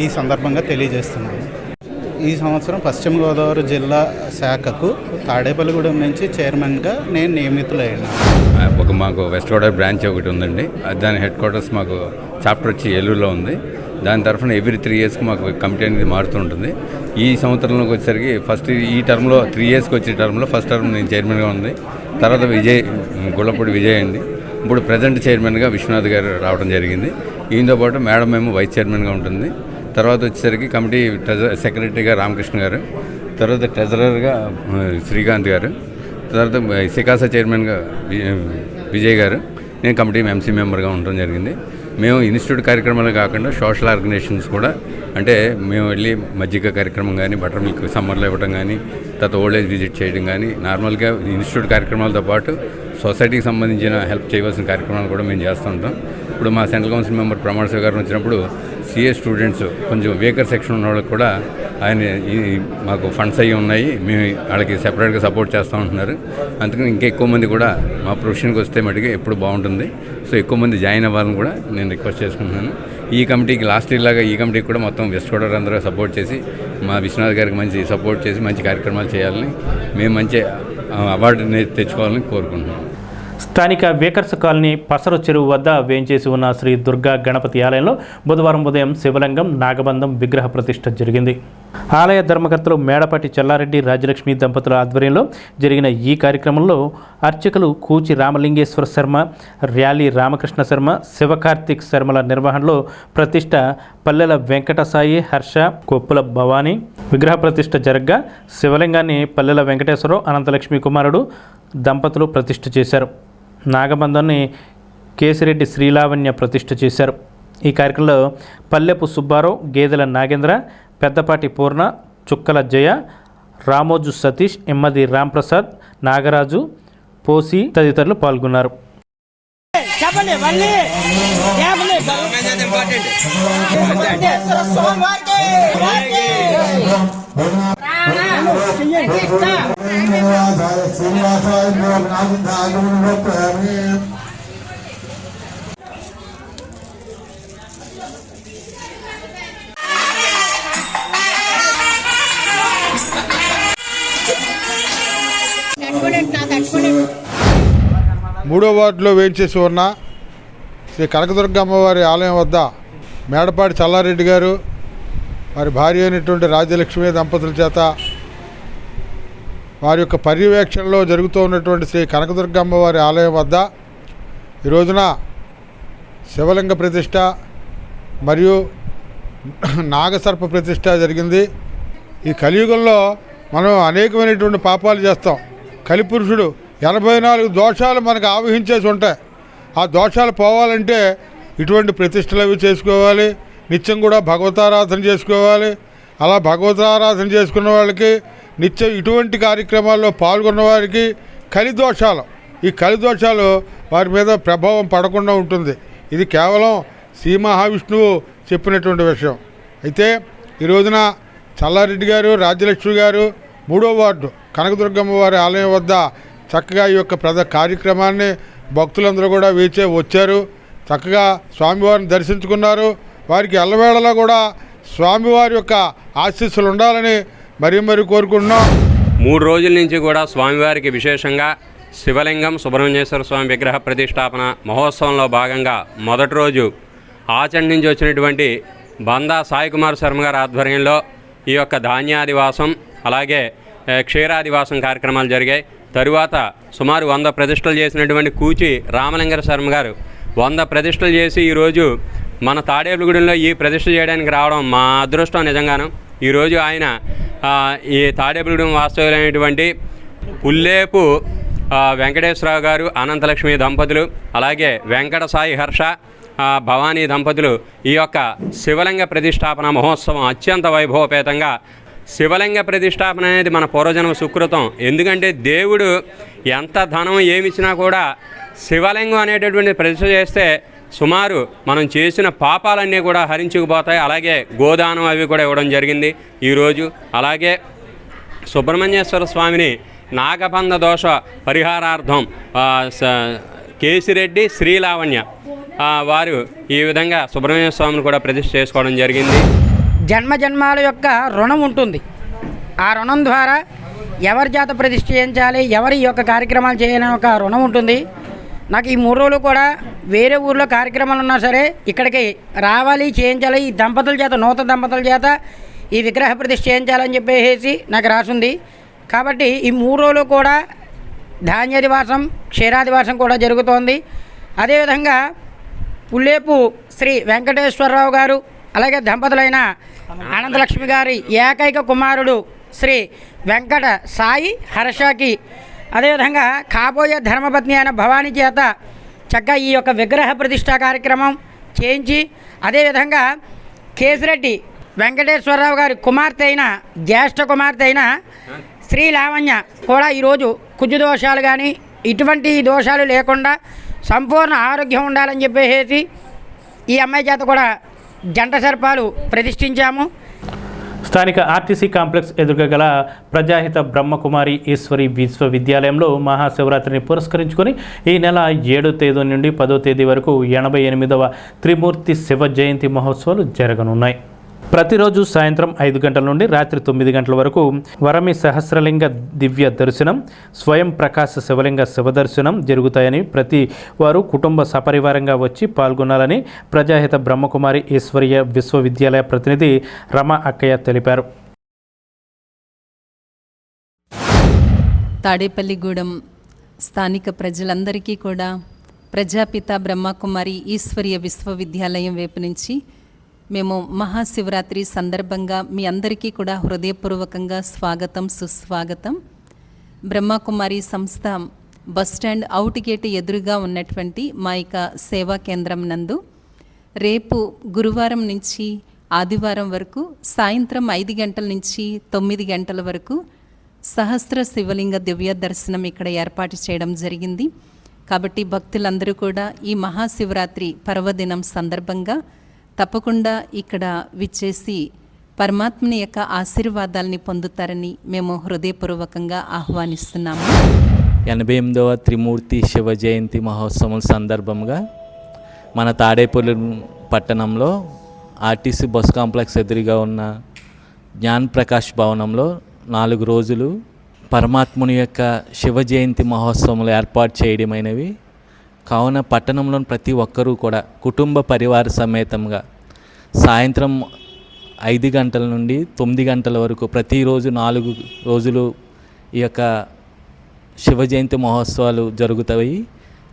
ఈ సందర్భంగా తెలియజేస్తున్నాను. ఈ సంవత్సరం పశ్చిమ గోదావరి జిల్లా శాఖకు తాడేపల్లిగూడెం నుంచి చైర్మన్గా నేను నియమితులయ్యాను. మాకు వెస్ట్ గోదావరి బ్రాంచ్ ఒకటి ఉందండి. దాని హెడ్ క్వార్టర్స్ మాకు చాప్టర్ వచ్చి ఏలూరులో ఉంది. దాని తరఫున ఎవ్రీ 3 ఇయర్స్కి మాకు కమిటీ అనేది మారుతూ ఉంటుంది. ఈ సంవత్సరంలోకి వచ్చేసరికి ఫస్ట్ ఈ టర్మ్లో 3 ఇయర్స్కి వచ్చే టర్మ్లో ఫస్ట్ టర్మ్ నేను చైర్మన్గా ఉంది. తర్వాత గుళ్ళపూడి విజయ్ అండి. ఇప్పుడు ప్రజెంట్ చైర్మన్గా విశ్వనాథ్ గారు రావడం జరిగింది. ఈయనతో పాటు మేడం మేము వైస్ చైర్మన్గా ఉంటుంది. తర్వాత వచ్చేసరికి కమిటీ సెక్రటరీగా రామకృష్ణ గారు, తర్వాత ట్రెజరర్గా శ్రీకాంత్ గారు, తర్వాత సికాసా చైర్మన్గా విజయ్ గారు, నేను కమిటీ ఎంసీ మెంబర్గా ఉండడం జరిగింది. మేము ఇన్స్టిట్యూట్ కార్యక్రమాలు కాకుండా సోషల్ ఆర్గనైజేషన్స్ కూడా, అంటే మేము వెళ్ళి మజ్జిగ కార్యక్రమం కానీ, బటర్ మిల్క్ సమ్మర్లో ఇవ్వడం కానీ, తర్వాత ఓల్డ్ ఏజ్ విజిట్ చేయడం కానీ, నార్మల్గా ఇన్స్టిట్యూట్ కార్యక్రమాలతో పాటు సొసైటీకి సంబంధించిన హెల్ప్ చేయవలసిన కార్యక్రమాలు కూడా మేము చేస్తూ ఉంటాం. ఇప్పుడు మా సెంట్రల్ కౌన్సిల్ మెంబర్ ప్రమాణ స్వీకారం వచ్చినప్పుడు సిఏ స్టూడెంట్స్ కొంచెం వీకర్ సెక్షన్ ఉన్న వాళ్ళకి కూడా ఆయన మాకు ఫండ్స్ అయ్యి ఉన్నాయి, మేము వాళ్ళకి సెపరేట్గా సపోర్ట్ చేస్తూ ఉంటున్నారు. అందుకని ఇంకా ఎక్కువ మంది కూడా మా ప్రొఫెషన్కి వస్తే మటుకు ఎప్పుడు బాగుంటుంది. సో ఎక్కువ మంది జాయిన్ అవ్వాలని కూడా నేను రిక్వెస్ట్ చేసుకుంటున్నాను. ఈ కమిటీకి లాస్ట్ ఇయర్ లాగా ఈ కమిటీకి కూడా మొత్తం వెస్ట్ గోదావరి అందరూ సపోర్ట్ చేసి మా విశ్వనాథ్ గారికి మంచి సపోర్ట్ చేసి మంచి కార్యక్రమాలు చేయాలని, మేము మంచి అవార్డుని తెచ్చుకోవాలని కోరుకుంటున్నాం. స్థానిక వేకర్స్ కాలనీ పసరు చెరువు వద్ద వేంచేసి ఉన్న శ్రీ దుర్గా గణపతి ఆలయంలో బుధవారం ఉదయం శివలింగం నాగబంధం విగ్రహ ప్రతిష్ఠ జరిగింది. ఆలయ ధర్మకర్తలు మేడపాటి చెల్లారెడ్డి రాజలక్ష్మి దంపతుల ఆధ్వర్యంలో జరిగిన ఈ కార్యక్రమంలో అర్చకులు కూచి రామలింగేశ్వర శర్మ, ర్యాలీ రామకృష్ణ శర్మ, శివకార్తిక్ శర్మల నిర్వహణలో ప్రతిష్ఠ పల్లెల వెంకటసాయి, హర్ష, కొప్పుల భవానీ విగ్రహ ప్రతిష్ఠ జరగ్గా శివలింగాన్ని పల్లెల వెంకటేశ్వరరావు, అనంతలక్ష్మి కుమారుడు దంపతులు ప్రతిష్ఠ చేశారు. నాగబంధాన్ని కేసిరెడ్డి శ్రీలావణ్య ప్రతిష్ఠ చేశారు. ఈ కార్యక్రమంలో పల్లెపు సుబ్బారావు, గేదెల నాగేంద్ర, పెద్దపాటి పూర్ణ, చుక్కల జయ, రామోజు సతీష్, ఎమ్మది రాంప్రసాద్, నాగరాజు, పోసి తదితరులు పాల్గొన్నారు. మూడో వార్డులో వేయించేసి ఉన్న శ్రీ కనకదుర్గ అమ్మవారి ఆలయం వద్ద మేడపాటి చల్లారెడ్డి గారు వారి భార్య అయినటువంటి రాజ్యలక్ష్మి దంపతుల చేత వారి యొక్క పర్యవేక్షణలో జరుగుతూ ఉన్నటువంటి శ్రీ కనకదుర్గ అమ్మవారి ఆలయం వద్ద ఈ రోజున శివలింగ ప్రతిష్ట మరియు నాగసర్ప ప్రతిష్ట జరిగింది. ఈ కలియుగంలో మనం అనేకమైనటువంటి పాపాలు చేస్తాం. కలిపురుషుడు 84 దోషాలు మనకు ఆవహించేసి ఉంటాయి. ఆ దోషాలు పోవాలంటే ఇటువంటి ప్రతిష్టలు అవి చేసుకోవాలి. నిత్యం కూడా భగవతారాధన చేసుకోవాలి. అలా భగవతారాధన చేసుకున్న వాళ్ళకి నిత్యం ఇటువంటి కార్యక్రమాల్లో పాల్గొన్న వారికి కలిదోషాలు, ఈ కలిదోషాలు వారి మీద ప్రభావం పడకుండా ఉంటుంది. ఇది కేవలం శ్రీ మహావిష్ణువు చెప్పినటువంటి విషయం. అయితే ఈ రోజున చల్లారెడ్డి గారు, రాజ్యలక్ష్మి గారు 3వ వార్డు కనకదుర్గమ్మ వారి ఆలయం వద్ద చక్కగా ఈ యొక్క కార్యక్రమాన్ని భక్తులందరూ కూడా వచ్చారు. చక్కగా స్వామివారిని దర్శించుకున్నారు. వారికి ఎల్లవేళలా కూడా స్వామివారి యొక్క ఆశీస్సులు ఉండాలని మరీ కోరుకుంటున్నాం. 3 రోజుల నుంచి కూడా స్వామివారికి విశేషంగా శివలింగం సుబ్రహ్మణ్యేశ్వర స్వామి విగ్రహ ప్రతిష్టాపన మహోత్సవంలో భాగంగా మొదటి రోజు ఆచండ్ నుంచి వచ్చినటువంటి బందా సాయి కుమార్ శర్మ గారి ఆధ్వర్యంలో ఈ యొక్క ధాన్యాదివాసం అలాగే క్షీరాదివాసం కార్యక్రమాలు జరిగాయి. తరువాత సుమారు 100 ప్రతిష్టలు చేసినటువంటి కూచి రామలింగ శర్మ గారు 100 ప్రతిష్టలు చేసి ఈరోజు మన తాడేపల్లిగూడెంలో ఈ ప్రతిష్ఠ చేయడానికి రావడం మా అదృష్టం నిజంగాను. ఈరోజు ఆయన ఈ తాడేపల్లిగూడెం వాస్తవ్యులైనటువంటి పుల్లేపు వెంకటేశ్వరరావు గారు, అనంతలక్ష్మి దంపతులు, అలాగే వెంకట సాయి హర్ష భవానీ దంపతులు ఈ యొక్క శివలింగ ప్రతిష్టాపన మహోత్సవం అత్యంత వైభవపేతంగా. శివలింగ ప్రతిష్టాపన అనేది మన పూర్వజన్మ సుకృతం. ఎందుకంటే దేవుడు ఎంత ధనం ఏమిచ్చినా కూడా శివలింగం అనేటటువంటి ప్రతిష్ఠ చేస్తే సుమారు మనం చేసిన పాపాలన్నీ కూడా హరించుకుపోతాయి. అలాగే గోదానం అవి కూడా ఇవ్వడం జరిగింది ఈరోజు. అలాగే సుబ్రహ్మణ్యేశ్వర స్వామిని నాగబంధ దోష పరిహారార్థం కేసిరెడ్డి శ్రీలావణ్య వారు ఈ విధంగా సుబ్రహ్మణ్య స్వామిని కూడా ప్రతిష్ఠ చేసుకోవడం జరిగింది. జన్మ జన్మాల యొక్క రుణం ఉంటుంది. ఆ రుణం ద్వారా ఎవరి చేత ప్రతిష్ఠ చేయించాలి, ఎవరి యొక్క కార్యక్రమాలు చేయాలని ఒక రుణం ఉంటుంది. నాకు ఈ 3 రోజులు కూడా వేరే ఊర్లో కార్యక్రమాలు ఉన్నా సరే ఇక్కడికి రావాలి, చేయించాలి. ఈ దంపతుల చేత, నూతన దంపతుల చేత ఈ విగ్రహ ప్రతిష్ఠ చేయించాలని చెప్పేసి నాకు రాసుంది. కాబట్టి ఈ 3 రోజులు కూడా ధాన్యాదివాసం, క్షీరాదివాసం కూడా జరుగుతోంది. అదేవిధంగా పుల్లేపు శ్రీ వెంకటేశ్వరరావు గారు, అలాగే దంపతులైన అనంతలక్ష్మి గారి ఏకైక కుమారుడు శ్రీ వెంకట సాయి హర్షకి, అదేవిధంగా కాబోయే ధర్మపత్ని అయిన భవానీ చేత చక్కగా ఈ యొక్క విగ్రహ ప్రతిష్ఠా కార్యక్రమం చేయించి, అదేవిధంగా కేసిరెడ్డి వెంకటేశ్వరరావు గారి కుమార్తె అయిన, జ్యేష్ఠ కుమార్తె అయిన శ్రీ లావణ్య కూడా ఈరోజు కుజు దోషాలు కానీ ఇటువంటి దోషాలు లేకుండా సంపూర్ణ ఆరోగ్యం ఉండాలని చెప్పేసి ఈ అమ్మాయి చేత కూడా జంట సర్పాలు ప్రతిష్ఠించాము. స్థానిక ఆర్టీసీ కాంప్లెక్స్ ఎదురుగా గల ప్రజాహిత బ్రహ్మకుమారి ఈశ్వరి విశ్వవిద్యాలయంలో మహాశివరాత్రిని పురస్కరించుకొని ఈ నెల 7వ తేదీ నుండి 10వ తేదీ వరకు 88వ త్రిమూర్తి శివ జయంతి మహోత్సవాలు జరగనున్నాయి. ప్రతిరోజు సాయంత్రం 5 గంటల నుండి రాత్రి 9 గంటల వరకు వరమి సహస్రలింగ దివ్య దర్శనం, స్వయం ప్రకాశ శివలింగ శివదర్శనం జరుగుతాయని, ప్రతి వారు కుటుంబ సపరివారంగా వచ్చి పాల్గొనాలని ప్రజాహిత బ్రహ్మకుమారి ఈశ్వరీయ విశ్వవిద్యాలయ ప్రతినిధి రమ అక్కయ్య తెలిపారు. తాడేపల్లిగూడెం స్థానిక ప్రజలందరికీ కూడా ప్రజాపిత బ్రహ్మకుమారి ఈశ్వరీయ విశ్వవిద్యాలయం వైపు నుంచి మేము మహాశివరాత్రి సందర్భంగా మీ అందరికీ కూడా హృదయపూర్వకంగా స్వాగతం, సుస్వాగతం. బ్రహ్మకుమారి సంస్థ బస్టాండ్ అవుట్ గేట్ ఎదురుగా ఉన్నటువంటి మా యొక్క సేవా కేంద్రం నందు రేపు గురువారం నుంచి ఆదివారం వరకు సాయంత్రం 5 గంటల నుంచి 9 గంటల వరకు సహస్ర శివలింగ దివ్య దర్శనం ఇక్కడ ఏర్పాటు చేయడం జరిగింది. కాబట్టి భక్తులందరూ కూడా ఈ మహాశివరాత్రి పర్వదినం సందర్భంగా తప్పకుండా ఇక్కడ విచ్చేసి పరమాత్మని యొక్క ఆశీర్వాదాలని పొందుతారని మేము హృదయపూర్వకంగా ఆహ్వానిస్తున్నాము. 88వ త్రిమూర్తి శివ జయంతి మహోత్సవం సందర్భంగా మన తాడేపల్లి పట్టణంలో ఆర్టీసీ బస్ కాంప్లెక్స్ ఎదురుగా ఉన్న జ్ఞాన్ ప్రకాష్ భవనంలో 4 రోజులు పరమాత్ముని యొక్క శివ జయంతి మహోత్సవాలు ఏర్పాటు చేయడమైనవి. కావున పట్టణంలోని ప్రతి ఒక్కరూ కూడా కుటుంబ పరివార సమేతంగా సాయంత్రం 5 గంటల నుండి 9 గంటల వరకు ప్రతిరోజు 4 రోజులు ఈ యొక్క శివ జయంతి మహోత్సవాలు జరుగుతాయి.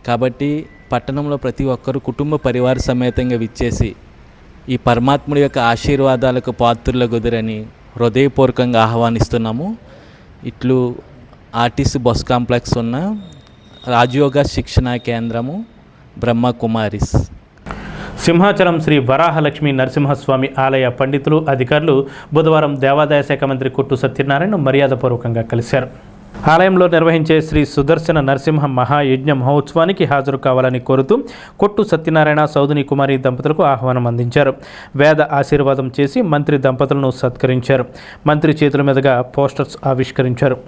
కాబట్టి పట్టణంలో ప్రతి ఒక్కరూ కుటుంబ పరివార సమేతంగా విచ్చేసి ఈ పరమాత్ముడి యొక్క ఆశీర్వాదాలకు పాత్రుల కుదిరని హృదయపూర్వకంగా ఆహ్వానిస్తున్నాము. ఇట్లు ఆర్టీసీ బస్ కాంప్లెక్స్ ఉన్న రాజయోగ శిక్షణా కేంద్రము బ్రహ్మకుమారిస్. సింహాచలం శ్రీ వరాహలక్ష్మీ నరసింహస్వామి ఆలయ పండితులు, అధికారులు బుధవారం దేవాదాయ శాఖ మంత్రి కొట్టు సత్యనారాయణ మర్యాదపూర్వకంగా కలిశారు. ఆలయంలో నిర్వహించే శ్రీ సుదర్శన నరసింహ మహాయజ్ఞ మహోత్సవానికి హాజరు కావాలని కోరుతూ కొట్టు సత్యనారాయణ, సౌదిని కుమారి దంపతులకు ఆహ్వానం అందించారు. వేద ఆశీర్వాదం చేసి మంత్రి దంపతులను సత్కరించారు. మంత్రి చేతుల మీదుగా పోస్టర్స్ ఆవిష్కరించారు.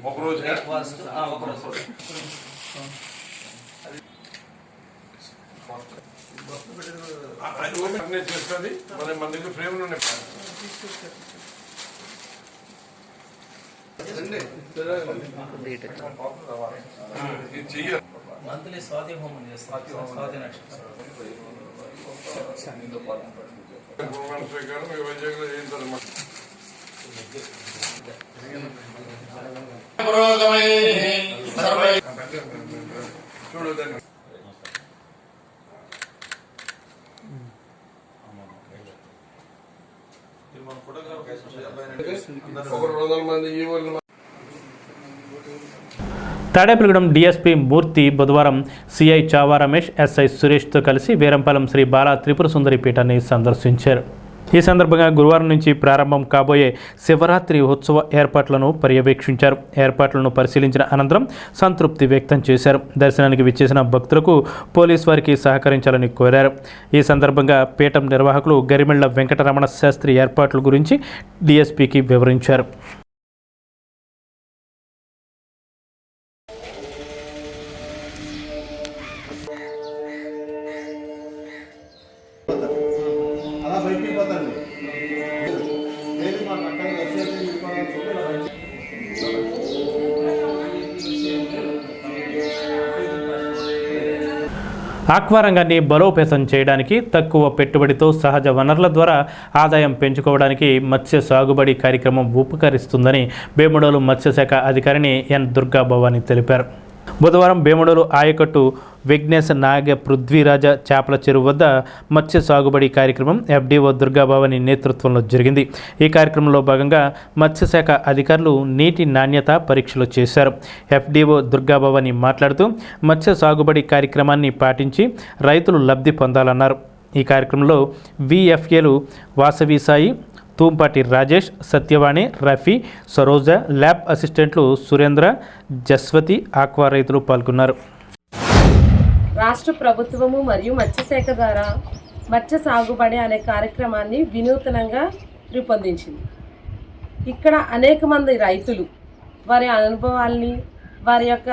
ఒక రోజు చేస్తుంది. మన దగ్గర ఫ్రేమ్లు ఉన్నాయి. మంత్లీ స్వాతి హోమం చేస్తాం. స్వాతి నక్షత్రం చూడదండి. తాడేపల్లిగూడెం డీఎస్పీ మూర్తి బుధవారం సిఐ చావా రమేష్, ఎస్ఐ సురేష్తో కలిసి వీరంపాలెం శ్రీ బాలా త్రిపుర సుందరి పీఠాన్ని సందర్శించారు. ఈ సందర్భంగా గురువారం నుంచి ప్రారంభం కాబోయే శివరాత్రి ఉత్సవ ఏర్పాట్లను పర్యవేక్షించారు. ఏర్పాట్లను పరిశీలించిన అనంతరం సంతృప్తి వ్యక్తం చేశారు. దర్శనానికి విచ్చేసిన భక్తులకు పోలీసు వారికి సహకరించాలని కోరారు. ఈ సందర్భంగా పీఠం నిర్వాహకులు గరిమెళ్ల వెంకటరమణ శాస్త్రి ఏర్పాట్ల గురించి డీఎస్పీకి వివరించారు. ఆక్వా రంగాన్ని బలోపేతం చేయడానికి, తక్కువ పెట్టుబడితో సహజ వనరుల ద్వారా ఆదాయం పెంచుకోవడానికి మత్స్య సాగుబడి కార్యక్రమం ఉపకరిస్తుందని బేముడోలు మత్స్యశాఖ అధికారిని ఎన్ దుర్గా భవాని తెలిపారు. బుధవారం బేముడోలు ఆయకట్టు విఘ్నేశ నాగ పృథ్వీరాజ చేపల చెరువు వద్ద మత్స్య సాగుబడి కార్యక్రమం ఎఫ్డీఓ దుర్గాభవాని నేతృత్వంలో జరిగింది. ఈ కార్యక్రమంలో భాగంగా మత్స్యశాఖ అధికారులు నీటి నాణ్యత పరీక్షలు చేశారు. ఎఫ్డీఓ దుర్గాభవాని మాట్లాడుతూ మత్స్య సాగుబడి కార్యక్రమాన్ని పాటించి రైతులు లబ్ధి పొందాలన్నారు. ఈ కార్యక్రమంలో విఎఫ్ఏలు వాసవి సాయి, తూంపాటి రాజేష్, సత్యవాణి, రఫీ, సరోజ, ల్యాబ్ అసిస్టెంట్లు సురేంద్ర, జస్వతి, ఆక్వా రైతులు పాల్గొన్నారు. రాష్ట్ర ప్రభుత్వము మరియు మత్స్యశాఖ ద్వారా మత్స్య సాగుబడి అనే కార్యక్రమాన్ని వినూతనంగా రూపొందించింది. ఇక్కడ అనేక మంది రైతులు వారి అనుభవాల్ని, వారి యొక్క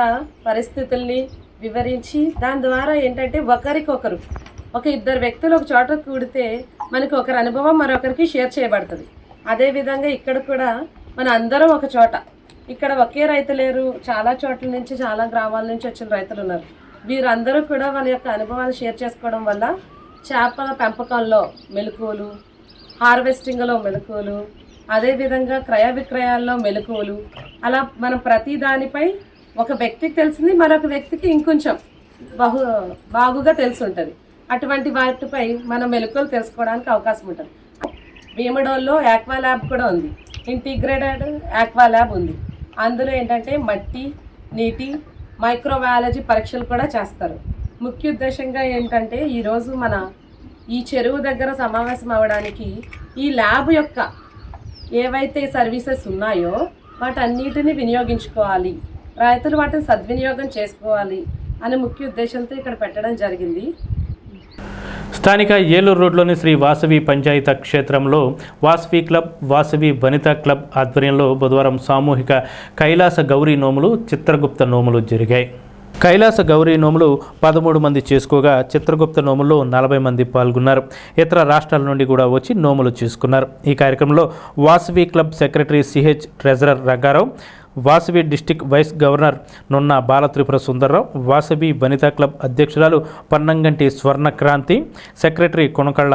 పరిస్థితుల్ని వివరించి దాని ద్వారా ఏంటంటే ఒకరికొకరు, ఒక ఇద్దరు వ్యక్తులు ఒక చోట కూడితే మనకి ఒకరి అనుభవం మరొకరికి షేర్ చేయబడుతుంది. అదేవిధంగా ఇక్కడ కూడా మన అందరం ఒక చోట, ఇక్కడ ఒకే రైతు లేరు, చాలా చోట్ల నుంచి, చాలా గ్రామాల నుంచి వచ్చిన రైతులు ఉన్నారు. వీరందరూ కూడా వాళ్ళ యొక్క అనుభవాలు షేర్ చేసుకోవడం వల్ల చేపల పెంపకంలో మెలకువలు, హార్వెస్టింగ్లో మెలకువలు, అదేవిధంగా క్రయ విక్రయాల్లో మెలకువలు, అలా మనం ప్రతి దానిపై ఒక వ్యక్తికి తెలిసింది మరొక వ్యక్తికి ఇంకొంచెం బాగుగా తెలిసి ఉంటుంది. అటువంటి వాటిపై మనం మెలకువలు తెలుసుకోవడానికి అవకాశం ఉంటుంది. భీమడోల్లో ఆక్వా ల్యాబ్ కూడా ఉంది, ఇంటిగ్రేటెడ్ ఆక్వా ల్యాబ్ ఉంది. అందులో ఏంటంటే మట్టి, నీటి, మైక్రోబయాలజీ పరీక్షలు కూడా చేస్తారు. ముఖ్య ఉద్దేశంగా ఏంటంటే ఈరోజు మన ఈ చెరువు దగ్గర సమావేశం అవ్వడానికి ఈ ల్యాబ్ యొక్క ఏవైతే సర్వీసెస్ ఉన్నాయో వాటన్నిటిని వినియోగించుకోవాలి, రైతులు వాటిని సద్వినియోగం చేసుకోవాలి అనే ముఖ్య ఉద్దేశంతో ఇక్కడ పెట్టడం జరిగింది. స్థానిక ఏలూరు రోడ్లోని శ్రీ వాసవి పంచాయత క్షేత్రంలో వాసవి క్లబ్, వాసవి వనితా క్లబ్ ఆధ్వర్యంలో బుధవారం సామూహిక కైలాస గౌరీ నోములు, చిత్రగుప్త నోములు జరిగాయి. కైలాస గౌరీ నోములు 13 మంది చేసుకోగా చిత్రగుప్త నోముల్లో 40 మంది పాల్గొన్నారు. ఇతర రాష్ట్రాల నుండి కూడా వచ్చి నోములు చేసుకున్నారు. ఈ కార్యక్రమంలో Vasavi club secretary CH, treasurer Rangarao, Vasavi district vice governor Nunna Balatripura Sundarrao, Vasavi Vanitha club అధ్యక్షురాలు Pannanganti Swarnakranthi, secretary Konakalla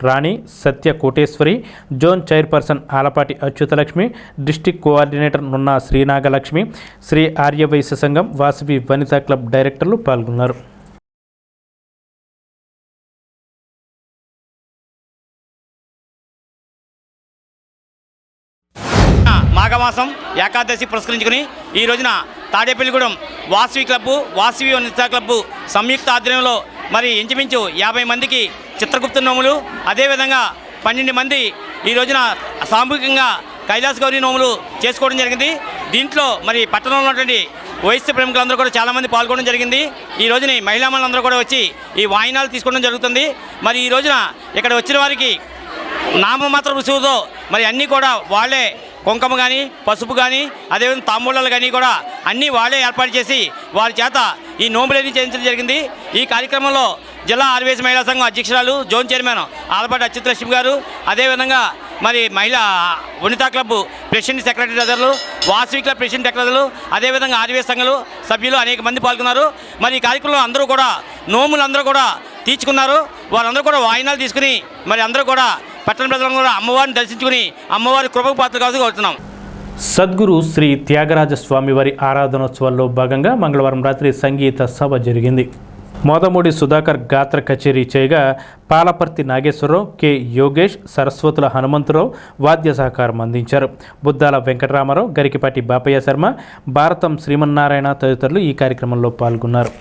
Rani, Satya Koteswari, zone chairperson Alapati Achyutalakshmi, district coordinator Nunna Srinagalakshmi, Shri Aryavysya సంఘం, వాసవి వనితా క్లబ్ డైరెక్టర్లు పాల్గొన్నారు. మాఘమాసం ఏకాదశి పురస్కరించుకుని ఈ రోజున తాడేపల్లిగూడెం వాసవి క్లబ్బు, వాసవి వనితా క్లబ్బు సంయుక్త ఆధ్వర్యంలో మరి ఇంచుమించు 50 మందికి చిత్రగుప్త నోములు, అదేవిధంగా 12 మంది ఈ రోజున సామూహికంగా కైలాస గౌరీ నోములు చేసుకోవడం జరిగింది. దీంట్లో మరి పట్టణంలో ఉన్నటువంటి వైశ్య ప్రముఖులందరూ కూడా చాలామంది పాల్గొనడం జరిగింది. ఈ రోజుని మహిళా మండలందరూ కూడా వచ్చి ఈ వాయినాలు తీసుకోవడం జరుగుతుంది. మరి ఈ రోజున ఇక్కడ వచ్చిన వారికి నామమాత్ర రుసువుతో మరి అన్నీ కూడా వాళ్ళే కుంకుమ కానీ పసుపు కానీ అదేవిధంగా తాంబూలాలు కానీ కూడా అన్నీ వాళ్ళే ఏర్పాటు చేసి వారి చేత ఈ నోములన్నీ చేయించడం జరిగింది. ఈ కార్యక్రమంలో జిల్లా ఆర్వీఎస్ మహిళా సంఘం అధ్యక్షురాలు జోన్ చైర్మన్ ఆలపాటి అచ్యుతలక్ష్మి గారు, అదేవిధంగా మరి మహిళా వనితా క్లబ్ ప్రెసిడెంట్ సెక్రటరీ అదర్లు, వాసవి క్లబ్ ప్రెసిడెంట్ సెక్రటరీలు, అదేవిధంగా ఆర్వీఎస్ సంఘాలు సభ్యులు అనేక మంది పాల్గొన్నారు. మరి ఈ కార్యక్రమంలో అందరూ కూడా నోములు అందరూ కూడా తీర్చుకున్నారు. వారందరూ కూడా వాయినాలు తీసుకుని మరి అందరూ కూడా పట్టణ ప్రజలను కూడా అమ్మవారిని దర్శించుకుని అమ్మవారి కృపకు పాత్రలు కావాల్సి కోరుతున్నాం. సద్గురు శ్రీ త్యాగరాజ స్వామివారి ఆరాధనోత్సవాల్లో భాగంగా మంగళవారం రాత్రి సంగీత సభ జరిగింది. మోదమూడి సుధాకర్ గాత్ర కచేరీ చేయగా పాలపర్తి నాగేశ్వరరావు, కె యోగేష్, సరస్వతుల హనుమంతరావు వాద్య సహకారం అందించారు. బుద్దాల వెంకటరామారావు, గరికిపాటి బాపయ్య శర్మ, భారతం శ్రీమన్నారాయణ తదితరులు ఈ కార్యక్రమంలో పాల్గొన్నారు.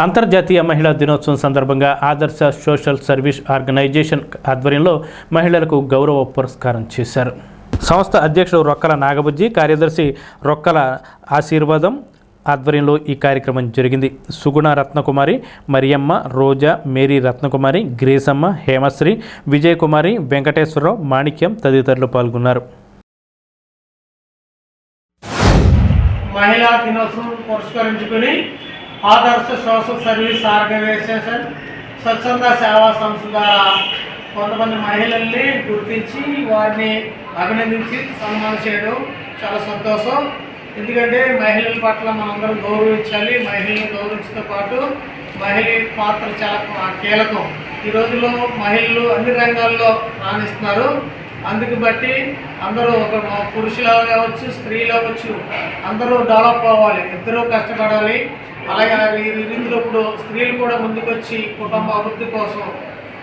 అంతర్జాతీయ మహిళా దినోత్సవం సందర్భంగా ఆదర్శ సోషల్ సర్వీస్ ఆర్గనైజేషన్ ఆధ్వర్యంలో మహిళలకు గౌరవ పురస్కారం చేశారు. సంస్థ అధ్యక్షుడు రొక్కల నాగబుజ్జి, కార్యదర్శి రొక్కల ఆశీర్వాదం ఆధ్వర్యంలో ఈ కార్యక్రమం జరిగింది. సుగుణ రత్నకుమారి, మరియమ్మ, రోజా, మేరీ రత్నకుమారి, గ్రేసమ్మ, హేమశ్రీ, విజయకుమారి, వెంకటేశ్వరరావు, మాణిక్యం తదితరులు పాల్గొన్నారు. మహిళా దినోత్సవం పురస్కరించుకుని ఆదర్శ సోషల్ సర్వీస్ ఆర్గనైజేషన్ స్వచ్ఛంద సేవా సంస్థ ద్వారా కొంతమంది మహిళల్ని గుర్తించి వారిని అభినందించి సన్మానం చేయడం చాలా సంతోషం. ఎందుకంటే మహిళల పట్ల మనందరం గౌరవించాలి. మహిళలను గౌరవించడంతో పాటు మహిళ పాత్ర చాలా కీలకం. ఈ రోజుల్లో మహిళలు అన్ని రంగాల్లో రాణిస్తున్నారు. అందుకు బట్టి అందరూ ఒక పురుషులు కావచ్చు, స్త్రీలు అవ్వచ్చు, అందరూ డెవలప్ అవ్వాలి, ఇద్దరూ కష్టపడాలి. అలాగే ఇందులో ఇప్పుడు స్త్రీలు కూడా ముందుకొచ్చి కుటుంబ అభివృద్ధి కోసం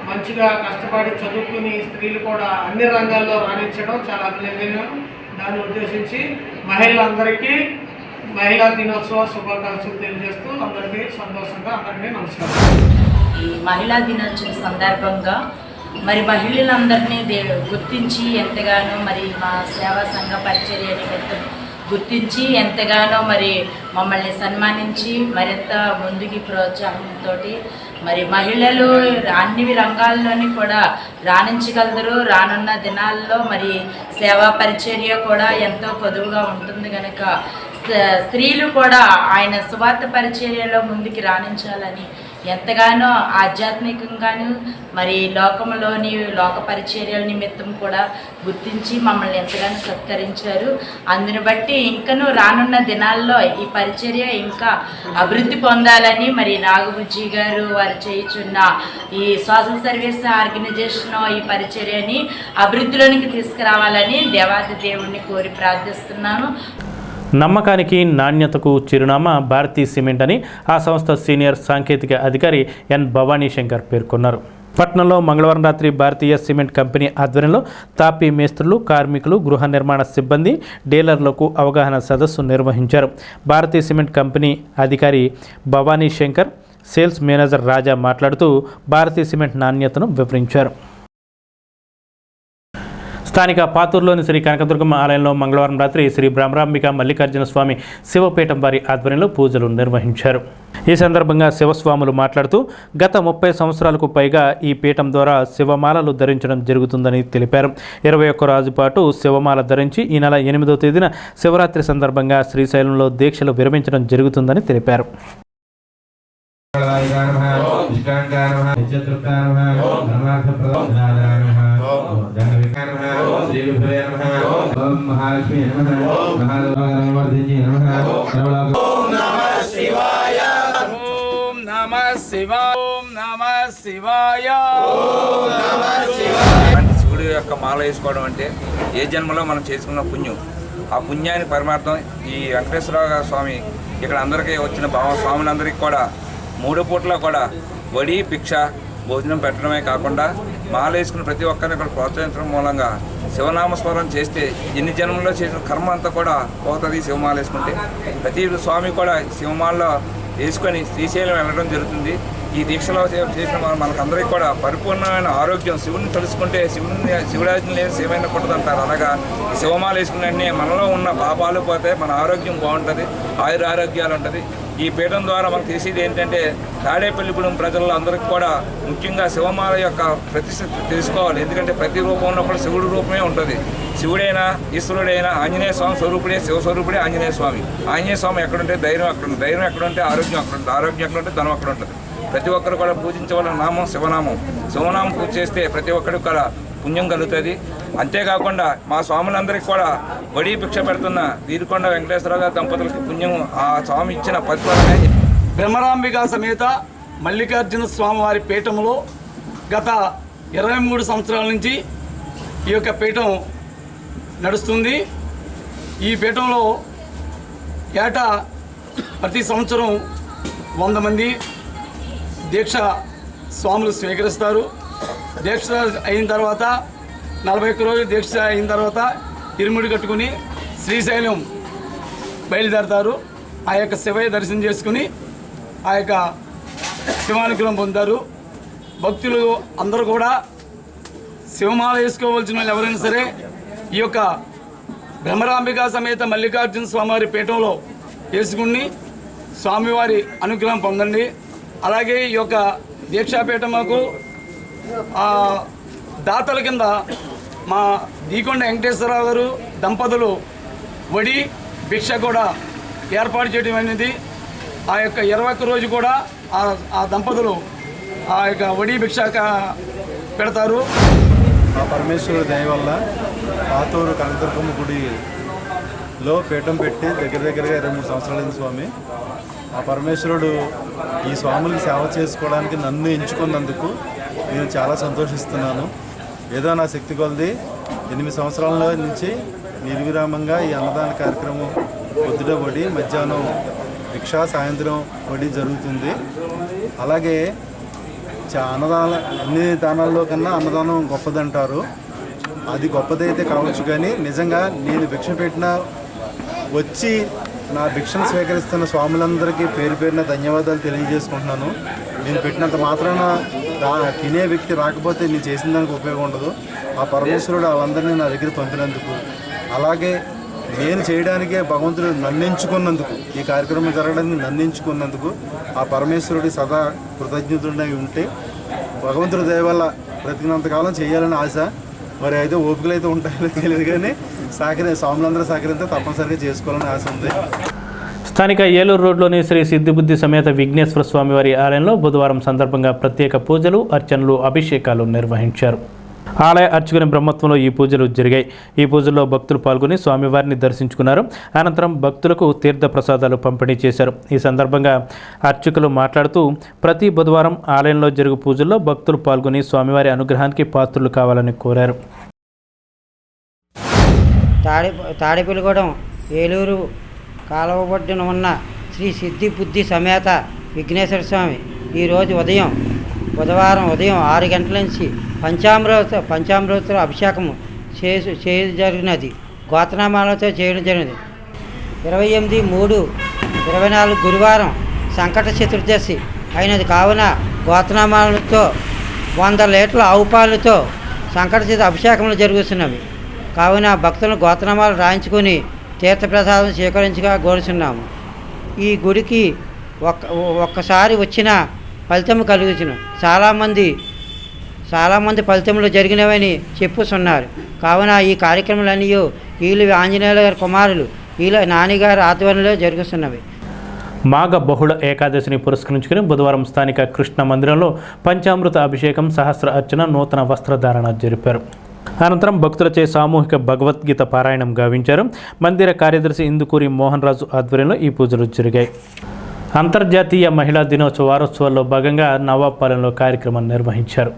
మంచిగా కష్టపడి చదువుకుని స్త్రీలు కూడా అన్ని రంగాల్లో రాణించడం చాలా అభినందనీయం. దాన్ని ఉద్దేశించి మహిళలందరికీ మహిళా దినోత్సవ శుభాకాంక్షలు తెలియజేస్తూ అందరికీ సంతోషంగా అందరికీ నమస్కారం. ఈ మహిళా దినోత్సవం సందర్భంగా మరి మహిళలందరినీ గుర్తించి ఎంతగానో మరి మా సేవా సంఘ పరిచర్య నిమిత్తం గుర్తించి ఎంతగానో మరి మమ్మల్ని సన్మానించి మరింత ముందుకి ప్రోత్సాహంతో మరి మహిళలు అన్ని రంగాల్లోని కూడా రాణించగలరు. రానున్న దినాల్లో మరి సేవా పరిచర్య కూడా ఎంతో కొదువుగా ఉంటుంది కనుక స్త్రీలు కూడా ఆయన సువార్త పరిచర్యలో ముందుకు రాణించాలని ఎంతగానో ఆధ్యాత్మికంగాను మరి లోకంలోని లోక పరిచర్యల నిమిత్తం కూడా గుర్తించి మమ్మల్ని ఎంతగానో సత్కరించారు. అందుని బట్టి ఇంకనూ రానున్న దినాల్లో ఈ పరిచర్య ఇంకా అభివృద్ధి పొందాలని మరి నాగబుజ్జి గారు వారు చేయుచున్న ఈ సోషల్ సర్వీస్ ఆర్గనైజేషన్ ఈ పరిచర్యని అభివృద్ధిలోనికి తీసుకురావాలని దేవాది దేవుణ్ణి కోరి ప్రార్థిస్తున్నాను. నమ్మకానికి నాణ్యతకు చిరునామా భారతీ సిమెంట్ అని ఆ సంస్థ సీనియర్ సాంకేతిక అధికారి ఎన్ భవానీ శంకర్ పేర్కొన్నారు. పట్నంలో మంగళవారం రాత్రి భారతీయ సిమెంట్ కంపెనీ ఆధ్వర్యంలో తాపీ మేస్త్రులు, కార్మికులు, గృహ నిర్మాణ సిబ్బంది, డీలర్లకు అవగాహన సదస్సు నిర్వహించారు. భారతీయ సిమెంట్ కంపెనీ అధికారి భవానీ శంకర్, సేల్స్ మేనేజర్ రాజా మాట్లాడుతూ భారతీయ సిమెంట్ నాణ్యతను వివరించారు. స్థానిక పాతూరులోని శ్రీ కనకదుర్గమ్మ ఆలయంలో మంగళవారం రాత్రి శ్రీ బ్రహ్మరాంబిక మల్లికార్జున స్వామి శివపీఠం వారి ఆధ్వర్యంలో పూజలు నిర్వహించారు. ఈ సందర్భంగా శివస్వాములు మాట్లాడుతూ గత 30 సంవత్సరాలకు పైగా ఈ పీఠం ద్వారా శివమాలలు ధరించడం జరుగుతుందని తెలిపారు. 21 రోజు పాటు శివమాల ధరించి ఈ నెల 8వ తేదీన శివరాత్రి సందర్భంగా శ్రీశైలంలో దీక్షలు విరమించడం జరుగుతుందని తెలిపారు. శివుడి యొక్క మాల వేసుకోవడం అంటే ఏ జన్మలో మనం చేసుకున్న పుణ్యం. ఆ పుణ్యాన్ని పరమార్థం ఈ వెంకటేశ్వర స్వామి ఇక్కడ అందరికీ వచ్చిన స్వాములందరికీ కూడా 3 పూట్ల కూడా వడి భిక్ష భోజనం పెట్టడమే కాకుండా మాల వేసుకున్న ప్రతి ఒక్కరిని కూడా ప్రోత్సహించడం మూలంగా శివనామస్మరణ చేస్తే ఎన్ని జన్మల్లో చేసిన కర్మ అంతా కూడా పోతుంది. శివమాల వేసుకుంటే ప్రతి స్వామి కూడా శివమాలలో వేసుకొని శ్రీశైలం వెళ్ళడం జరుగుతుంది. ఈ దీక్షలో చేసిన మనకందరికీ కూడా పరిపూర్ణమైన ఆరోగ్యం, శివుని తెలుసుకుంటే శివుడాజ్ఞ లేదు శివమైన పడుతుంది అంటారు. అలాగా ఈ శివమాల వేసుకునే మనలో ఉన్న పాపాలు పోతే మన ఆరోగ్యం బాగుంటుంది, ఆరోగ్యాలు ఉంటుంది. ఈ పీఠం ద్వారా మనకు తెలిసేది ఏంటంటే తాడేపల్లిగూడెం ప్రజల్లో అందరికీ కూడా ముఖ్యంగా శివమాల యొక్క ప్రతిష్ట తెలుసుకోవాలి. ఎందుకంటే ప్రతి రూపంలో కూడా శివుడి రూపమే ఉంటుంది. శివుడైనా ఈశ్వరుడైనా ఆంజనేయ స్వామి స్వరూపుడే, శివస్వరూపుడే ఆంజనేయ స్వామి. ఆంజనేయ స్వామి ఎక్కడుంటే ధైర్యం అక్కడ ఉంటుంది, ధైర్యం ఎక్కడుంటే ఆరోగ్యం అక్కడ ఉంటుంది, ఆరోగ్యం ఎక్కడుంటే ధనం అక్కడ ఉంటుంది. ప్రతి ఒక్కరు కూడా పూజించవలసిన నామం శివనామం. శివనామం పూజ చేస్తే ప్రతి ఒక్కరికి కూడా పుణ్యం కలుగుతుంది. అంతేకాకుండా మా స్వాములందరికీ కూడా వడి భిక్ష పెడుతున్న వీరికొండ వెంకటేశ్వర గారి దంపతులకి పుణ్యం ఆ స్వామి ఇచ్చిన ప్రతిఫలమే. బ్రహ్మరాంబిక సమేత మల్లికార్జున స్వామివారి పీఠంలో గత 23 సంవత్సరాల నుంచి ఈ యొక్క పీఠం నడుస్తుంది. ఈ పీఠంలో ఏటా ప్రతి సంవత్సరం 100 మంది దీక్ష స్వాములు స్వీకరిస్తారు. దీక్ష అయిన తర్వాత 41 రోజులు దీక్ష అయిన తర్వాత ఇరుముడి కట్టుకుని శ్రీశైలం బయలుదేరతారు. ఆ యొక్క శివయ్య దర్శనం చేసుకుని ఆ యొక్క శివానుగ్రహం పొందుతారు. భక్తులు అందరూ కూడా శివమాల వేసుకోవాల్సిన వాళ్ళు ఎవరైనా సరే ఈ యొక్క బ్రహ్మరాంబిక సమేత మల్లికార్జున స్వామివారి పీఠంలో వేసుకుని స్వామివారి అనుగ్రహం పొందండి. అలాగే ఈ యొక్క దీక్షాపీఠముకు దాతల కింద మా దీకొండ వెంకటేశ్వరరావు గారు దంపతులు వడి భిక్ష కూడా ఏర్పాటు చేయడం అనేది ఆ యొక్క 21 రోజు కూడా ఆ దంపతులు ఆ యొక్క వడి భిక్ష పెడతారు. ఆ పరమేశ్వరుడి దయ వల్ల పాతూరు కనకదుర్గమ్మ గుడిలో పీఠం పెట్టి దగ్గరగా 23 సంవత్సరాలైంది స్వామి. ఆ పరమేశ్వరుడు ఈ స్వాములకి సేవ చేసుకోవడానికి నన్ను ఎంచుకున్నందుకు నేను చాలా సంతోషిస్తున్నాను. ఏదో నా శక్తి కొలది 8 సంవత్సరాల నుంచి నిర్విరామంగా ఈ అన్నదాన కార్యక్రమం పొద్దుట వడి, మధ్యాహ్నం భిక్ష, సాయంత్రం వడి జరుగుతుంది. అలాగే అన్ని దానాల్లో కన్నా అన్నదానం గొప్పదంటారు. అది గొప్పదైతే కావచ్చు, కానీ నిజంగా నేను భిక్ష పెట్టిన వచ్చి నా భిక్షను స్వీకరిస్తున్న స్వాములందరికీ పేరు పేరున ధన్యవాదాలు తెలియజేసుకుంటున్నాను. నేను పెట్టినంత మాత్రాన తినే వ్యక్తి రాకపోతే నేను చేసిన దానికి ఉపయోగం ఉండదు. ఆ పరమేశ్వరుడు వాళ్ళందరినీ నా దగ్గర పంపినందుకు, అలాగే నేను చేయడానికే భగవంతుడు నన్ను ఎంచుకున్నందుకు, ఈ కార్యక్రమం జరగడానికి నన్ను ఎంచుకున్నందుకు ఆ పరమేశ్వరుడి సదా కృతజ్ఞతుడై ఉంటే భగవంతుడి దయ వల్ల బ్రతికినంతకాలం చేయాలని ఆశ. మరి అయితే ఓపికలు అయితే ఉంటాయో తెలియదు, కానీ స్వాములందరూ సహకరిస్తే తప్పనిసరిగా చేసుకోవాలని ఆశ ఉంది. స్థానిక ఏలూరు రోడ్లోని శ్రీ సిద్ధిబుద్ధి సమేత విఘ్నేశ్వర స్వామివారి ఆలయంలో బుధవారం సందర్భంగా ప్రత్యేక పూజలు, అర్చనలు, అభిషేకాలు నిర్వహించారు. ఆలయ అర్చకుని బ్రహ్మత్వంలో ఈ పూజలు జరిగాయి. ఈ పూజల్లో భక్తులు పాల్గొని స్వామివారిని దర్శించుకున్నారు. అనంతరం భక్తులకు తీర్థ ప్రసాదాలు పంపిణీ చేశారు. ఈ సందర్భంగా అర్చకులు మాట్లాడుతూ ప్రతి బుధవారం ఆలయంలో జరుగు పూజల్లో భక్తులు పాల్గొని స్వామివారి అనుగ్రహానికి పాత్రులు కావాలని కోరారు. తాడేపల్లిగూడెం ఏలూరు కాలువ ఒడ్డున ఉన్న శ్రీ సిద్ధి బుద్ధి సమేత విఘ్నేశ్వర స్వామి ఈరోజు బుధవారం ఉదయం 6 గంటల నుంచి పంచామృత అభిషేకము చేయడం జరిగినది. గోత్రనామాలతో చేయడం జరిగినది. 28/3/24 గురువారం సంకట చతుర్దశి అయినది కావున గోత్రనామాలతో 100 లీటర్ల ఆవు పాలతో సంకట చతుర్దశి అభిషేకములు జరుగుతున్నవి. కావున భక్తులను గోత్రనామాలు రాయించుకొని తీర్థప్రసాదం స్వీకరించగా కోరుచున్నాము. ఈ గుడికి ఒక్కసారి వచ్చిన ఫలితం కలుగుచును. చాలామంది ఫలితములు జరిగినవని చెప్పుతున్నారు. కావున ఈ కార్యక్రమాలన్నీ వీళ్ళు ఆంజనేయుల గారి కుమారులు వీళ్ళ నాన్నగారి ఆధ్వర్యంలో జరుగుతున్నవి. మాఘ బహుళ ఏకాదశిని పురస్కరించుకుని బుధవారం స్థానిక కృష్ణ మందిరంలో పంచామృత అభిషేకం, సహస్ర అర్చన, నూతన వస్త్రధారణ జరిపారు. అనంతరం భక్తులచే సామూహిక భగవద్గీత పారాయణం గావించారు. మందిర కార్యదర్శి ఇందుకూరి మోహన్ రాజు ఆధ్వర్యంలో ఈ పూజలు జరిగాయి. అంతర్జాతీయ మహిళా దినోత్సవ వారోత్సవాల్లో భాగంగా నవాబ్పాలెంలో కార్యక్రమం నిర్వహించారు.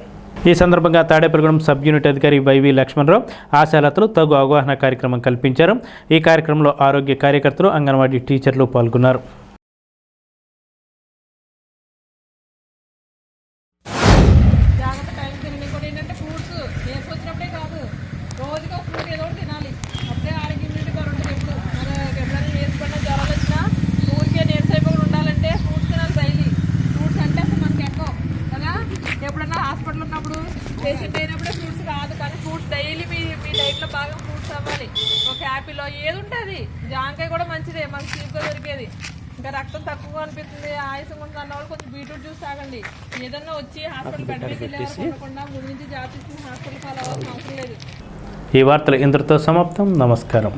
ఈ సందర్భంగా తాడేపల్లిగూడెం సబ్ యూనిట్ అధికారి వైవి లక్ష్మణరావు ఆశాలతలు తగు అవగాహన కార్యక్రమం కల్పించారు. ఈ కార్యక్రమంలో ఆరోగ్య కార్యకర్తలు, అంగన్వాడీ టీచర్లు పాల్గొన్నారు. పేషెంట్ అయినప్పుడే ఫ్రూట్స్ కాదు, కానీ ఫ్రూట్స్ డైలీ మీ డైట్లో బాగా ఫ్రూట్స్ అవ్వాలి. ఒక యాపిల్లో ఏది ఉంటుంది, జాంకాయ కూడా మంచిదే, మనకి చీప్గా దొరికేది. ఇంకా రక్తం తక్కువ అనిపిస్తుంది, ఆయాసం ఉంటుంది అన్న వాళ్ళు కొంచెం బీట్రూట్ జ్యూస్ తాగండి. ఏదన్నా వచ్చి హాస్పిటల్ బెడ్ మీద వెళ్ళకుండా ముందు నుంచి జాగ్రత్త హాస్పిటల్ ఫాలో అవ్వాల్సిన అవసరం లేదు. ఈ వార్తలు ఇంతటితో సమాప్తం. నమస్కారం.